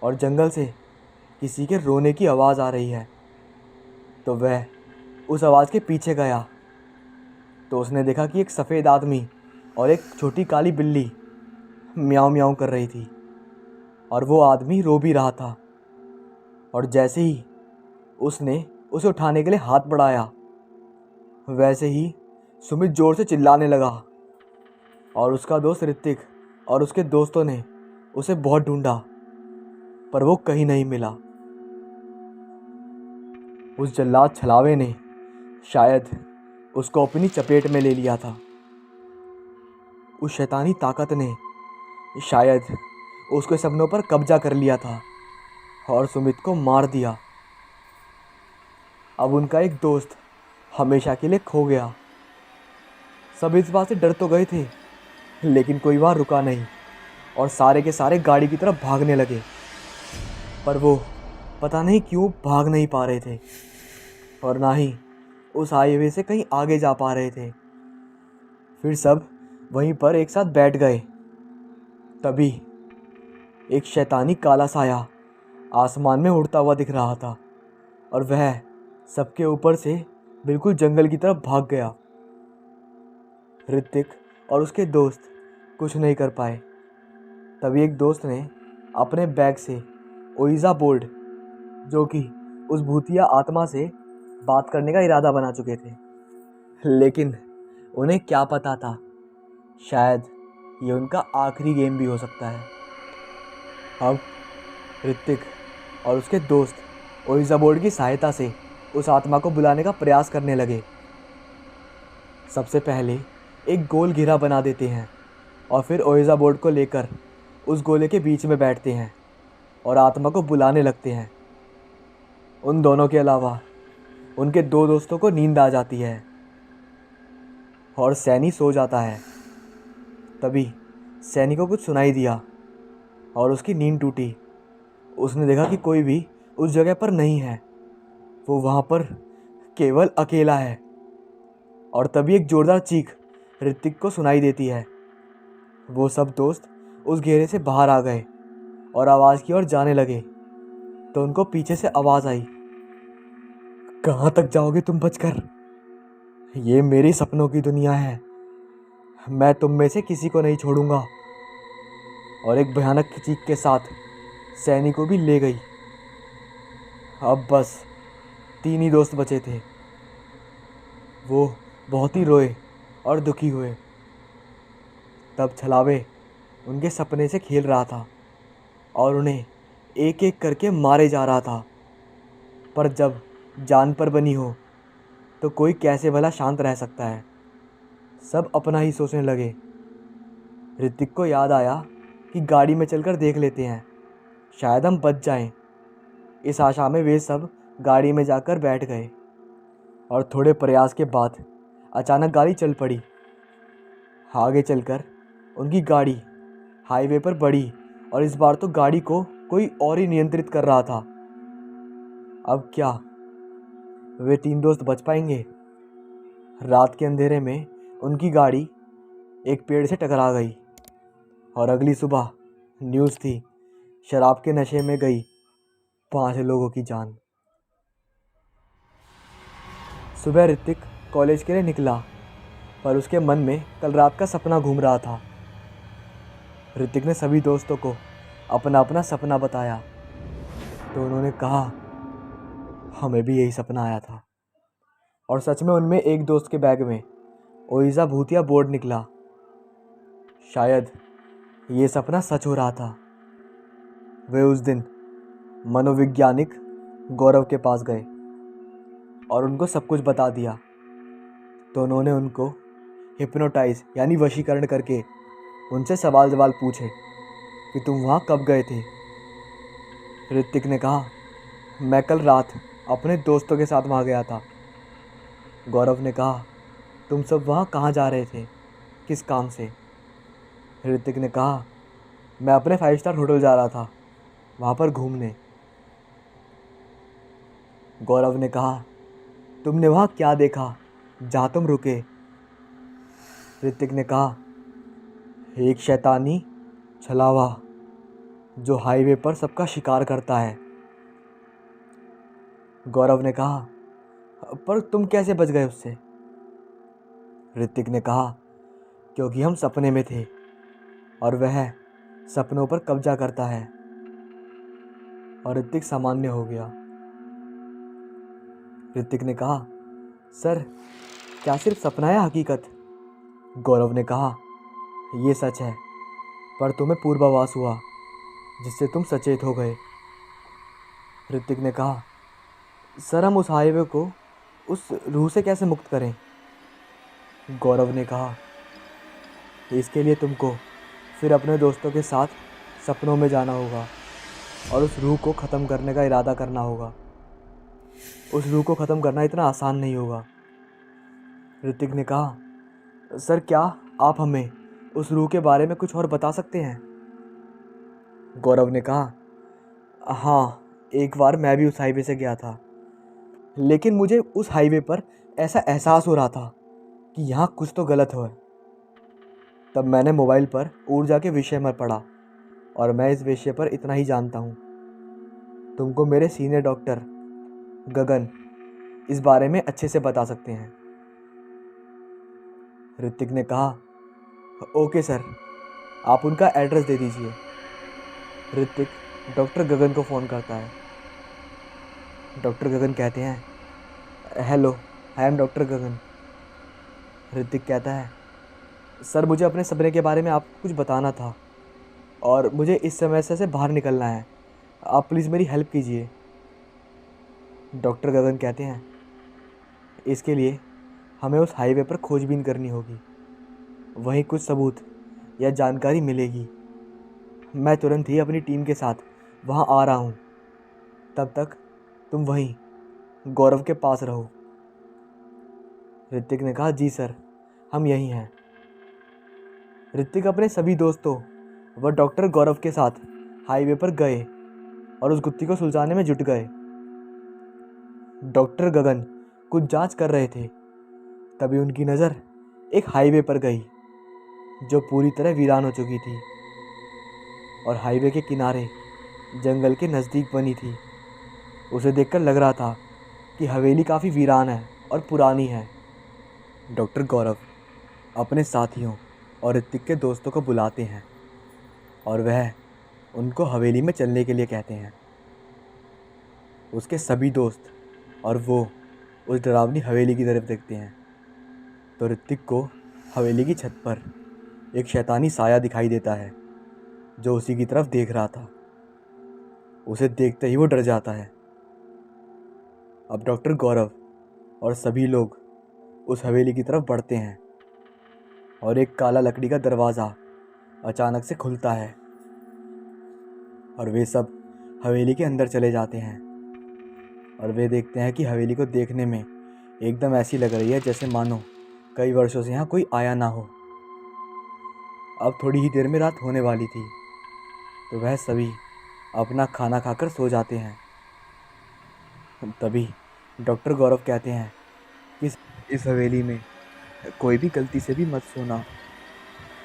A: और जंगल से किसी के रोने की आवाज़ आ रही है। तो वह उस आवाज़ के पीछे गया तो उसने देखा कि एक सफ़ेद आदमी और एक छोटी काली बिल्ली म्याऊं म्याऊं कर रही थी और वो आदमी रो भी रहा था। और जैसे ही उसने उसे उठाने के लिए हाथ बढ़ाया वैसे ही सुमित ज़ोर से चिल्लाने लगा और उसका दोस्त ऋतिक और उसके दोस्तों ने उसे बहुत ढूंढा पर वो कहीं नहीं मिला। उस जल्लाद छलावे ने शायद उसको अपनी चपेट में ले लिया था। उस शैतानी ताकत ने शायद उसके सपनों पर कब्जा कर लिया था और सुमित को मार दिया। अब उनका एक दोस्त हमेशा के लिए खो गया। सब इस बात से डर तो गए थे लेकिन कोई वहाँ रुका नहीं और सारे के सारे गाड़ी की तरफ भागने लगे। पर वो पता नहीं क्यों भाग नहीं पा रहे थे और ना ही उस हाईवे से कहीं आगे जा पा रहे थे। फिर सब वहीं पर एक साथ बैठ गए। तभी एक शैतानी काला साया आसमान में उड़ता हुआ दिख रहा था और वह सबके ऊपर से बिल्कुल जंगल की तरफ भाग गया। ऋतिक और उसके दोस्त कुछ नहीं कर पाए। तभी एक दोस्त ने अपने बैग से ओइजा बोर्ड, जो कि उस भूतिया आत्मा से बात करने का इरादा बना चुके थे, लेकिन उन्हें क्या पता था शायद ये उनका आखिरी गेम भी हो सकता है। अब ऋतिक और उसके दोस्त ओइजा बोर्ड की सहायता से उस आत्मा को बुलाने का प्रयास करने लगे। सबसे पहले एक गोल घेरा बना देते हैं और फिर ओइजा बोर्ड को लेकर उस गोले के बीच में बैठते हैं और आत्मा को बुलाने लगते हैं। उन दोनों के अलावा उनके दो दोस्तों को नींद आ जाती है और सैनी सो जाता है। तभी सैनी को कुछ सुनाई दिया और उसकी नींद टूटी। उसने देखा कि कोई भी उस जगह पर नहीं है, वो वहाँ पर केवल अकेला है। और तभी एक ज़ोरदार चीख ऋतिक को सुनाई देती है। वो सब दोस्त उस घेरे से बाहर आ गए और आवाज़ की ओर जाने लगे तो उनको पीछे से आवाज़ आई, कहाँ तक जाओगे तुम बचकर? ये मेरी सपनों की दुनिया है, मैं तुम में से किसी को नहीं छोड़ूंगा। और एक भयानक चीख के साथ सैनी को भी ले गई। अब बस 3 ही दोस्त बचे थे। वो बहुत ही रोए और दुखी हुए। तब छलावे उनके सपने से खेल रहा था और उन्हें एक एक करके मारे जा रहा था। पर जब जान पर बनी हो तो कोई कैसे भला शांत रह सकता है। सब अपना ही सोचने लगे। ऋतिक को याद आया कि गाड़ी में चलकर देख लेते हैं, शायद हम बच जाएं। इस आशा में वे सब गाड़ी में जाकर बैठ गए और थोड़े प्रयास के बाद अचानक गाड़ी चल पड़ी। आगे चलकर उनकी गाड़ी हाईवे पर बढ़ी और इस बार तो गाड़ी को कोई और ही नियंत्रित कर रहा था। अब क्या वे 3 दोस्त बच पाएंगे? रात के अंधेरे में उनकी गाड़ी एक पेड़ से टकरा गई और अगली सुबह न्यूज़ थी, शराब के नशे में गई 5 लोगों की जान। सुबह ऋतिक कॉलेज के लिए निकला पर उसके मन में कल रात का सपना घूम रहा था। ऋतिक ने सभी दोस्तों को अपना अपना सपना बताया तो उन्होंने कहा, हमें भी यही सपना आया था। और सच में उनमें एक दोस्त के बैग में ओइजा भूतिया बोर्ड निकला। शायद ये सपना सच हो रहा था। वे उस दिन मनोवैज्ञानिक गौरव के पास गए और उनको सब कुछ बता दिया तो उन्होंने उनको हिप्नोटाइज यानी वशीकरण करके उनसे सवाल जवाल पूछे कि तुम वहाँ कब गए थे। ऋतिक ने कहा, मैं कल रात अपने दोस्तों के साथ वहाँ गया था। गौरव ने कहा, तुम सब वहाँ कहाँ जा रहे थे, किस काम से? ऋतिक ने कहा, मैं अपने 5 स्टार होटल जा रहा था, वहाँ पर घूमने। गौरव ने कहा, तुमने वहाँ क्या देखा जहाँ तुम रुके। ऋतिक ने कहा, एक शैतानी छलावा जो हाईवे पर सबका शिकार करता है। गौरव ने कहा, पर तुम कैसे बच गए उससे? ऋतिक ने कहा, क्योंकि हम सपने में थे और वह सपनों पर कब्जा करता है। और ऋतिक सामान्य हो गया। ऋतिक ने कहा, सर क्या सिर्फ सपना है हकीकत? गौरव ने कहा, ये सच है, पर तुम्हें पूर्वाभास हुआ जिससे तुम सचेत हो गए। ऋतिक ने कहा, सर हम उस हाईवे को उस रूह से कैसे मुक्त करें? गौरव ने कहा, इसके लिए तुमको फिर अपने दोस्तों के साथ सपनों में जाना होगा और उस रूह को ख़त्म करने का इरादा करना होगा। उस रूह को ख़त्म करना इतना आसान नहीं होगा। ऋतिक ने कहा, सर क्या आप हमें उस रूह के बारे में कुछ और बता सकते हैं? गौरव ने कहा, हाँ, एक बार मैं भी उस हाईवे से गया था, लेकिन मुझे उस हाईवे पर ऐसा एहसास हो रहा था कि यहाँ कुछ तो गलत है। तब मैंने मोबाइल पर ऊर्जा के विषय में पढ़ा और मैं इस विषय पर इतना ही जानता हूँ। तुमको मेरे सीनियर डॉक्टर गगन इस बारे में अच्छे से बता सकते हैं। ऋतिक ने कहा, ओके सर, आप उनका एड्रेस दे दीजिए। ऋतिक डॉक्टर गगन को फ़ोन करता है। डॉक्टर गगन कहते हैं, हेलो, आई एम डॉक्टर गगन। ऋतिक कहता है, सर मुझे अपने सपने के बारे में आपको कुछ बताना था और मुझे इस समस्या से बाहर निकलना है। आप प्लीज़ मेरी हेल्प कीजिए। डॉक्टर गगन कहते हैं, इसके लिए हमें उस हाईवे पर खोजबीन करनी होगी। वहीं कुछ सबूत या जानकारी मिलेगी। मैं तुरंत ही अपनी टीम के साथ वहाँ आ रहा हूँ। तब तक तुम वहीं गौरव के पास रहो। ऋतिक ने कहा, जी सर, हम यहीं हैं। ऋतिक अपने सभी दोस्तों व डॉक्टर गौरव के साथ हाईवे पर गए और उस गुत्थी को सुलझाने में जुट गए। डॉक्टर गगन कुछ जांच कर रहे थे, तभी उनकी नज़र एक हाईवे पर गई जो पूरी तरह वीरान हो चुकी थी और हाईवे के किनारे जंगल के नज़दीक बनी थी। उसे देखकर लग रहा था कि हवेली काफ़ी वीरान है और पुरानी है। डॉक्टर गौरव अपने साथियों और ऋतिक के दोस्तों को बुलाते हैं और वह उनको हवेली में चलने के लिए कहते हैं। उसके सभी दोस्त और वो उस डरावनी हवेली की तरफ देखते हैं तो ऋतिक को हवेली की छत पर एक शैतानी साया दिखाई देता है जो उसी की तरफ देख रहा था। उसे देखते ही वो डर जाता है। अब डॉक्टर गौरव और सभी लोग उस हवेली की तरफ बढ़ते हैं और एक काला लकड़ी का दरवाज़ा अचानक से खुलता है और वे सब हवेली के अंदर चले जाते हैं और वे देखते हैं कि हवेली को देखने में एकदम ऐसी लग रही है जैसे मानो कई वर्षों से यहाँ कोई आया ना हो। अब थोड़ी ही देर में रात होने वाली थी तो वह सभी अपना खाना खाकर सो जाते हैं। तभी डॉक्टर गौरव कहते हैं कि इस हवेली में कोई भी गलती से भी मत सोना,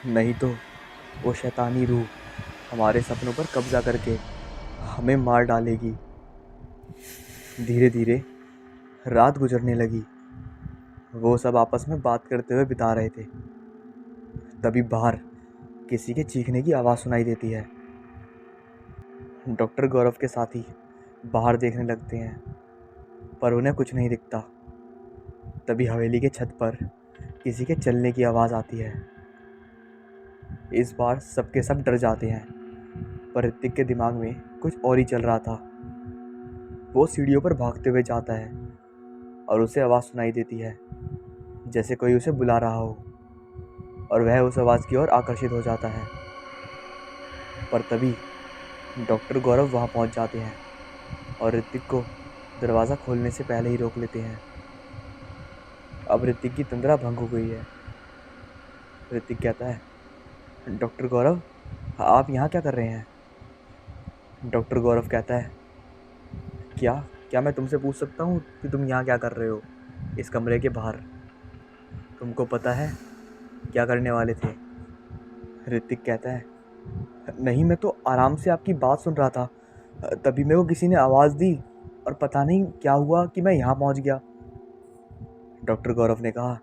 A: नहीं तो वो शैतानी रूह हमारे सपनों पर कब्जा करके हमें मार डालेगी। धीरे धीरे रात गुजरने लगी। वो सब आपस में बात करते हुए बिता रहे थे। तभी बाहर किसी के चीखने की आवाज़ सुनाई देती है। डॉक्टर गौरव के साथी बाहर देखने लगते हैं पर उन्हें कुछ नहीं दिखता। तभी हवेली के छत पर किसी के चलने की आवाज़ आती है। इस बार सबके सब डर जाते हैं पर ऋतिक के दिमाग में कुछ और ही चल रहा था। वो सीढ़ियों पर भागते हुए जाता है और उसे आवाज़ सुनाई देती है जैसे कोई उसे बुला रहा हो और वह उस आवाज़ की ओर आकर्षित हो जाता है। पर तभी डॉक्टर गौरव वहाँ पहुँच जाते हैं और ऋतिक को दरवाज़ा खोलने से पहले ही रोक लेते हैं। अब ऋतिक की तंद्रा भंग हो गई है। ऋतिक कहता है, डॉक्टर गौरव, आप यहाँ क्या कर रहे हैं? डॉक्टर गौरव कहता है, क्या क्या मैं तुमसे पूछ सकता हूँ कि तुम यहाँ क्या कर रहे हो इस कमरे के बाहर? तुमको पता है क्या करने वाले थे? ऋतिक कहता है, नहीं, मैं तो आराम से आपकी बात सुन रहा था। तभी मेरे को किसी ने आवाज़ दी और पता नहीं क्या हुआ कि मैं यहाँ पहुँच गया। डॉक्टर गौरव ने कहा,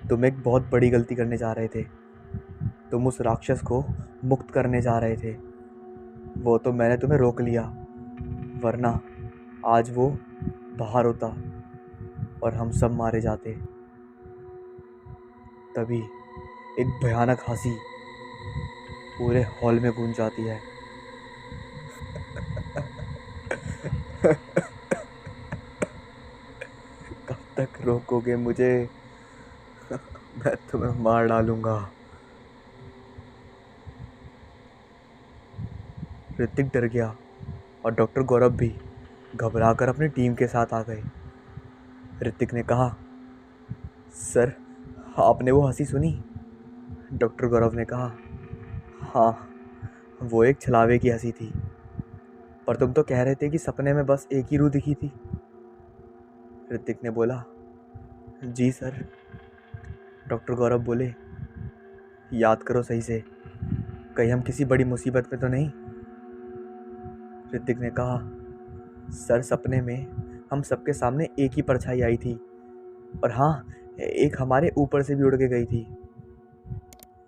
A: तुम एक बहुत बड़ी गलती करने जा रहे थे। तुम उस राक्षस को मुक्त करने जा रहे थे। वो तो मैंने तुम्हें रोक लिया, वरना आज वो बाहर होता और हम सब मारे जाते। तभी एक भयानक हंसी पूरे हॉल में गूंज जाती है। कब तक रोकोगे मुझे? मैं तुम्हें मार डालूंगा। ऋतिक डर गया और डॉक्टर गौरव भी घबराकर अपनी टीम के साथ आ गए। ऋतिक ने कहा, सर, आपने वो हंसी सुनी? डॉक्टर गौरव ने कहा, हाँ, वो एक छलावे की हंसी थी। पर तुम तो कह रहे थे कि सपने में बस एक ही रूह दिखी थी। ऋतिक ने बोला, जी सर। डॉक्टर गौरव बोले, याद करो सही से, कहीं हम किसी बड़ी मुसीबत में तो नहीं? ऋतिक ने कहा, सर, सपने में हम सबके सामने एक ही परछाई आई थी, और हाँ, एक हमारे ऊपर से भी उड़ के गई थी।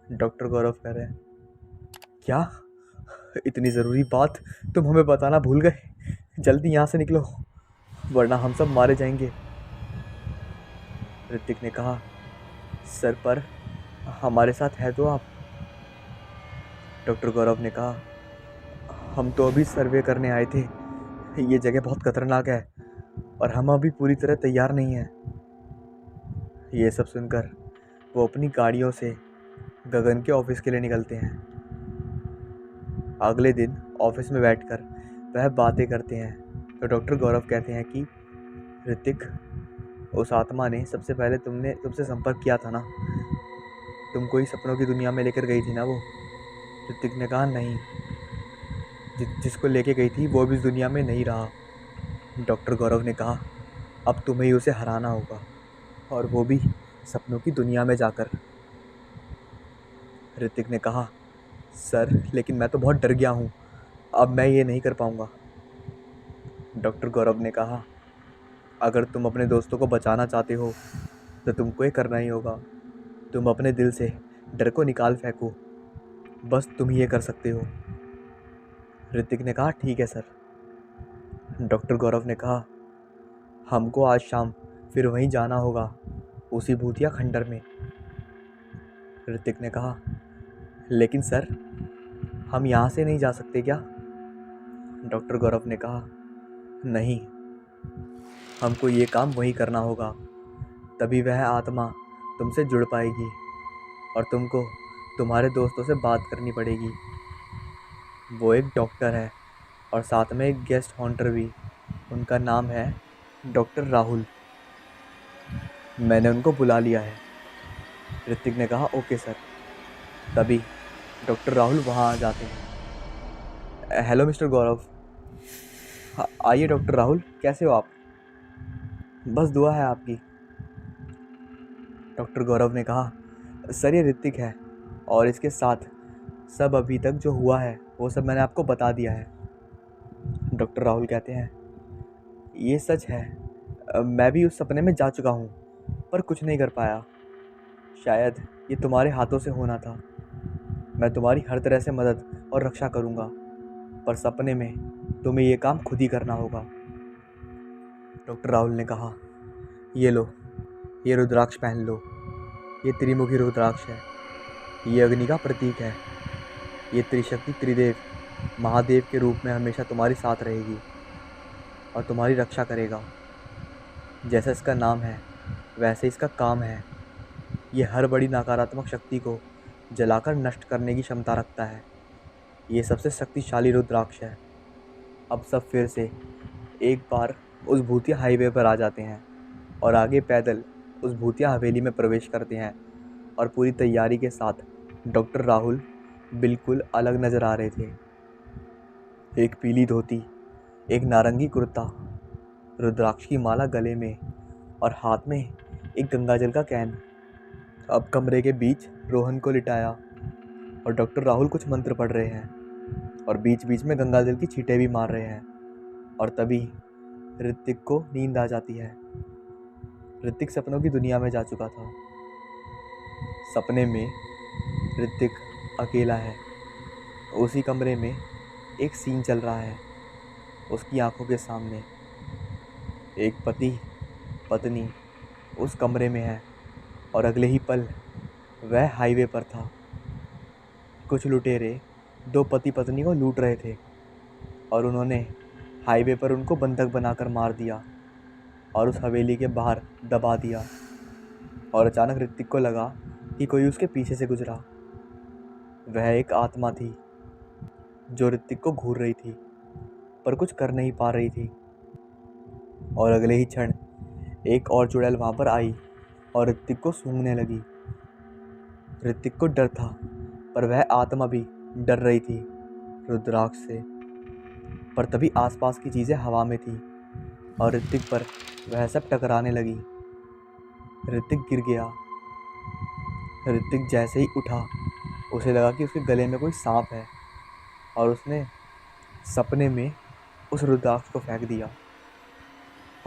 A: डॉक्टर गौरव कह रहे हैं, क्या? इतनी ज़रूरी बात तुम हमें बताना भूल गए? जल्दी यहाँ से निकलो, वरना हम सब मारे जाएंगे। ऋतिक ने कहा, सर, पर हमारे साथ है तो आप? डॉक्टर गौरव ने कहा, हम तो अभी सर्वे करने आए थे। ये जगह बहुत खतरनाक है और हम अभी पूरी तरह तैयार नहीं हैं। ये सब सुनकर वो अपनी गाड़ियों से गगन के ऑफिस के लिए निकलते हैं। अगले दिन ऑफिस में बैठकर वह बातें करते हैं तो डॉक्टर गौरव कहते हैं कि ऋतिक, उस आत्मा ने सबसे पहले तुमसे संपर्क किया था ना? तुमको ही सपनों की दुनिया में लेकर गई थी ना वो? ऋतिक ने कहा, नहीं, जिसको लेके गई थी वो भी इस दुनिया में नहीं रहा। डॉक्टर गौरव ने कहा, अब तुम्हें ही उसे हराना होगा, और वो भी सपनों की दुनिया में जाकर। ऋतिक ने कहा, सर, लेकिन मैं तो बहुत डर गया हूँ, अब मैं ये नहीं कर पाऊँगा। डॉक्टर गौरव ने कहा, अगर तुम अपने दोस्तों को बचाना चाहते हो तो तुमको ये करना ही होगा। तुम अपने दिल से डर को निकाल फेंको, बस तुम ही ये कर सकते हो। ऋतिक ने कहा, ठीक है सर। डॉक्टर गौरव ने कहा, हमको आज शाम फिर वहीं जाना होगा, उसी भूतिया खंडर में। ऋतिक ने कहा, लेकिन सर, हम यहाँ से नहीं जा सकते क्या? डॉक्टर गौरव ने कहा, नहीं, हमको ये काम वहीं करना होगा, तभी वह आत्मा तुमसे जुड़ पाएगी और तुमको तुम्हारे दोस्तों से बात करनी पड़ेगी। वो एक डॉक्टर है और साथ में एक गेस्ट हॉन्टर भी। उनका नाम है डॉक्टर राहुल। मैंने उनको बुला लिया है। ऋतिक ने कहा, ओके सर। तभी डॉक्टर राहुल वहाँ आ जाते हैं। हेलो मिस्टर गौरव। हाँ, आइए डॉक्टर राहुल, कैसे हो आप? बस दुआ है आपकी। डॉक्टर गौरव ने कहा, सर, ये ऋतिक है और इसके साथ सब अभी तक जो हुआ है वो सब मैंने आपको बता दिया है। डॉक्टर राहुल कहते हैं, ये सच है, मैं भी उस सपने में जा चुका हूँ पर कुछ नहीं कर पाया। शायद ये तुम्हारे हाथों से होना था। मैं तुम्हारी हर तरह से मदद और रक्षा करूँगा, पर सपने में तुम्हें ये काम खुद ही करना होगा। डॉक्टर राहुल ने कहा, ये लो, ये रुद्राक्ष पहन लो। ये त्रिमुखी रुद्राक्ष है, ये अग्नि का प्रतीक है। ये त्रिशक्ति त्रिदेव महादेव के रूप में हमेशा तुम्हारे साथ रहेगी और तुम्हारी रक्षा करेगा। जैसा इसका नाम है वैसे इसका काम है। ये हर बड़ी नकारात्मक शक्ति को जलाकर नष्ट करने की क्षमता रखता है। ये सबसे शक्तिशाली रुद्राक्ष है। अब सब फिर से एक बार उस भूतिया हाईवे पर आ जाते हैं और आगे पैदल उस भूतिया हवेली में प्रवेश करते हैं और पूरी तैयारी के साथ डॉक्टर राहुल बिल्कुल अलग नज़र आ रहे थे। एक पीली धोती, एक नारंगी कुर्ता, रुद्राक्ष की माला गले में और हाथ में एक गंगाजल का कैन। अब कमरे के बीच रोहन को लिटाया और डॉक्टर राहुल कुछ मंत्र पढ़ रहे हैं और बीच बीच में गंगा जल की छींटे भी मार रहे हैं। और तभी ऋतिक को नींद आ जाती है। ऋतिक सपनों की दुनिया में जा चुका था। सपने में ऋतिक अकेला है। उसी कमरे में एक सीन चल रहा है। उसकी आंखों के सामने एक पति पत्नी उस कमरे में है और अगले ही पल वह हाईवे पर था। कुछ लुटेरे दो पति पत्नी को लूट रहे थे और उन्होंने हाईवे पर उनको बंधक बनाकर मार दिया और उस हवेली के बाहर दबा दिया। और अचानक ऋतिक को लगा कि कोई उसके पीछे से गुजरा। वह एक आत्मा थी जो ऋतिक को घूर रही थी पर कुछ कर नहीं पा रही थी। और अगले ही क्षण एक और चुड़ैल वहाँ पर आई और ऋतिक को सूंघने लगी। ऋतिक को डर था पर वह आत्मा भी डर रही थी रुद्राक्ष से। पर तभी आसपास की चीज़ें हवा में थी और ऋतिक पर वह सब टकराने लगी। ऋतिक गिर गया। ऋतिक जैसे ही उठा उसे लगा कि उसके गले में कोई सांप है और उसने सपने में उस रुद्राक्ष को फेंक दिया।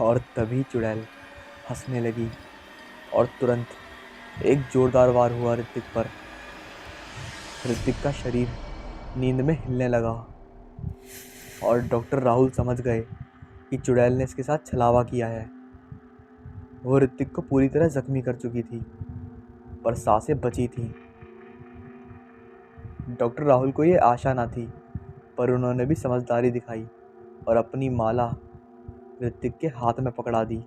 A: और तभी चुड़ैल हंसने लगी और तुरंत एक जोरदार वार हुआ ऋतिक पर। ऋतिक का शरीर नींद में हिलने लगा और डॉक्टर राहुल समझ गए कि चुड़ैल ने इसके साथ छलावा किया है। वो ऋतिक को पूरी तरह जख्मी कर चुकी थी पर सांसें बची थीं। डॉक्टर राहुल को ये आशा ना थी पर उन्होंने भी समझदारी दिखाई और अपनी माला ऋतिक के हाथ में पकड़ा दी।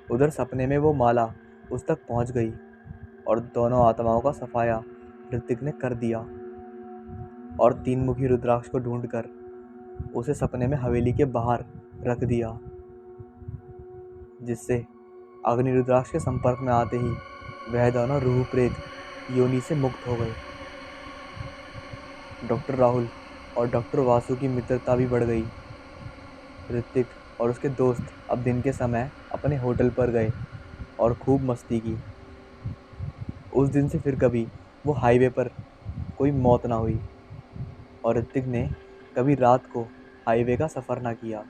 A: उधर सपने में वो माला उस तक पहुंच गई और दोनों आत्माओं का सफाया ऋतिक ने कर दिया और तीन मुखी रुद्राक्ष को ढूंढकर उसे सपने में हवेली के बाहर रख दिया, जिससे अग्नि रुद्राक्ष के संपर्क में आते ही वह दोनों रूह प्रेत योनि से मुक्त हो गए। डॉक्टर राहुल और डॉक्टर वासु की मित्रता भी बढ़ गई। ऋतिक और उसके दोस्त अब दिन के समय अपने होटल पर गए और खूब मस्ती की। उस दिन से फिर कभी वो हाईवे पर कोई मौत ना हुई और ऋतिक ने कभी रात को हाईवे का सफ़र ना किया।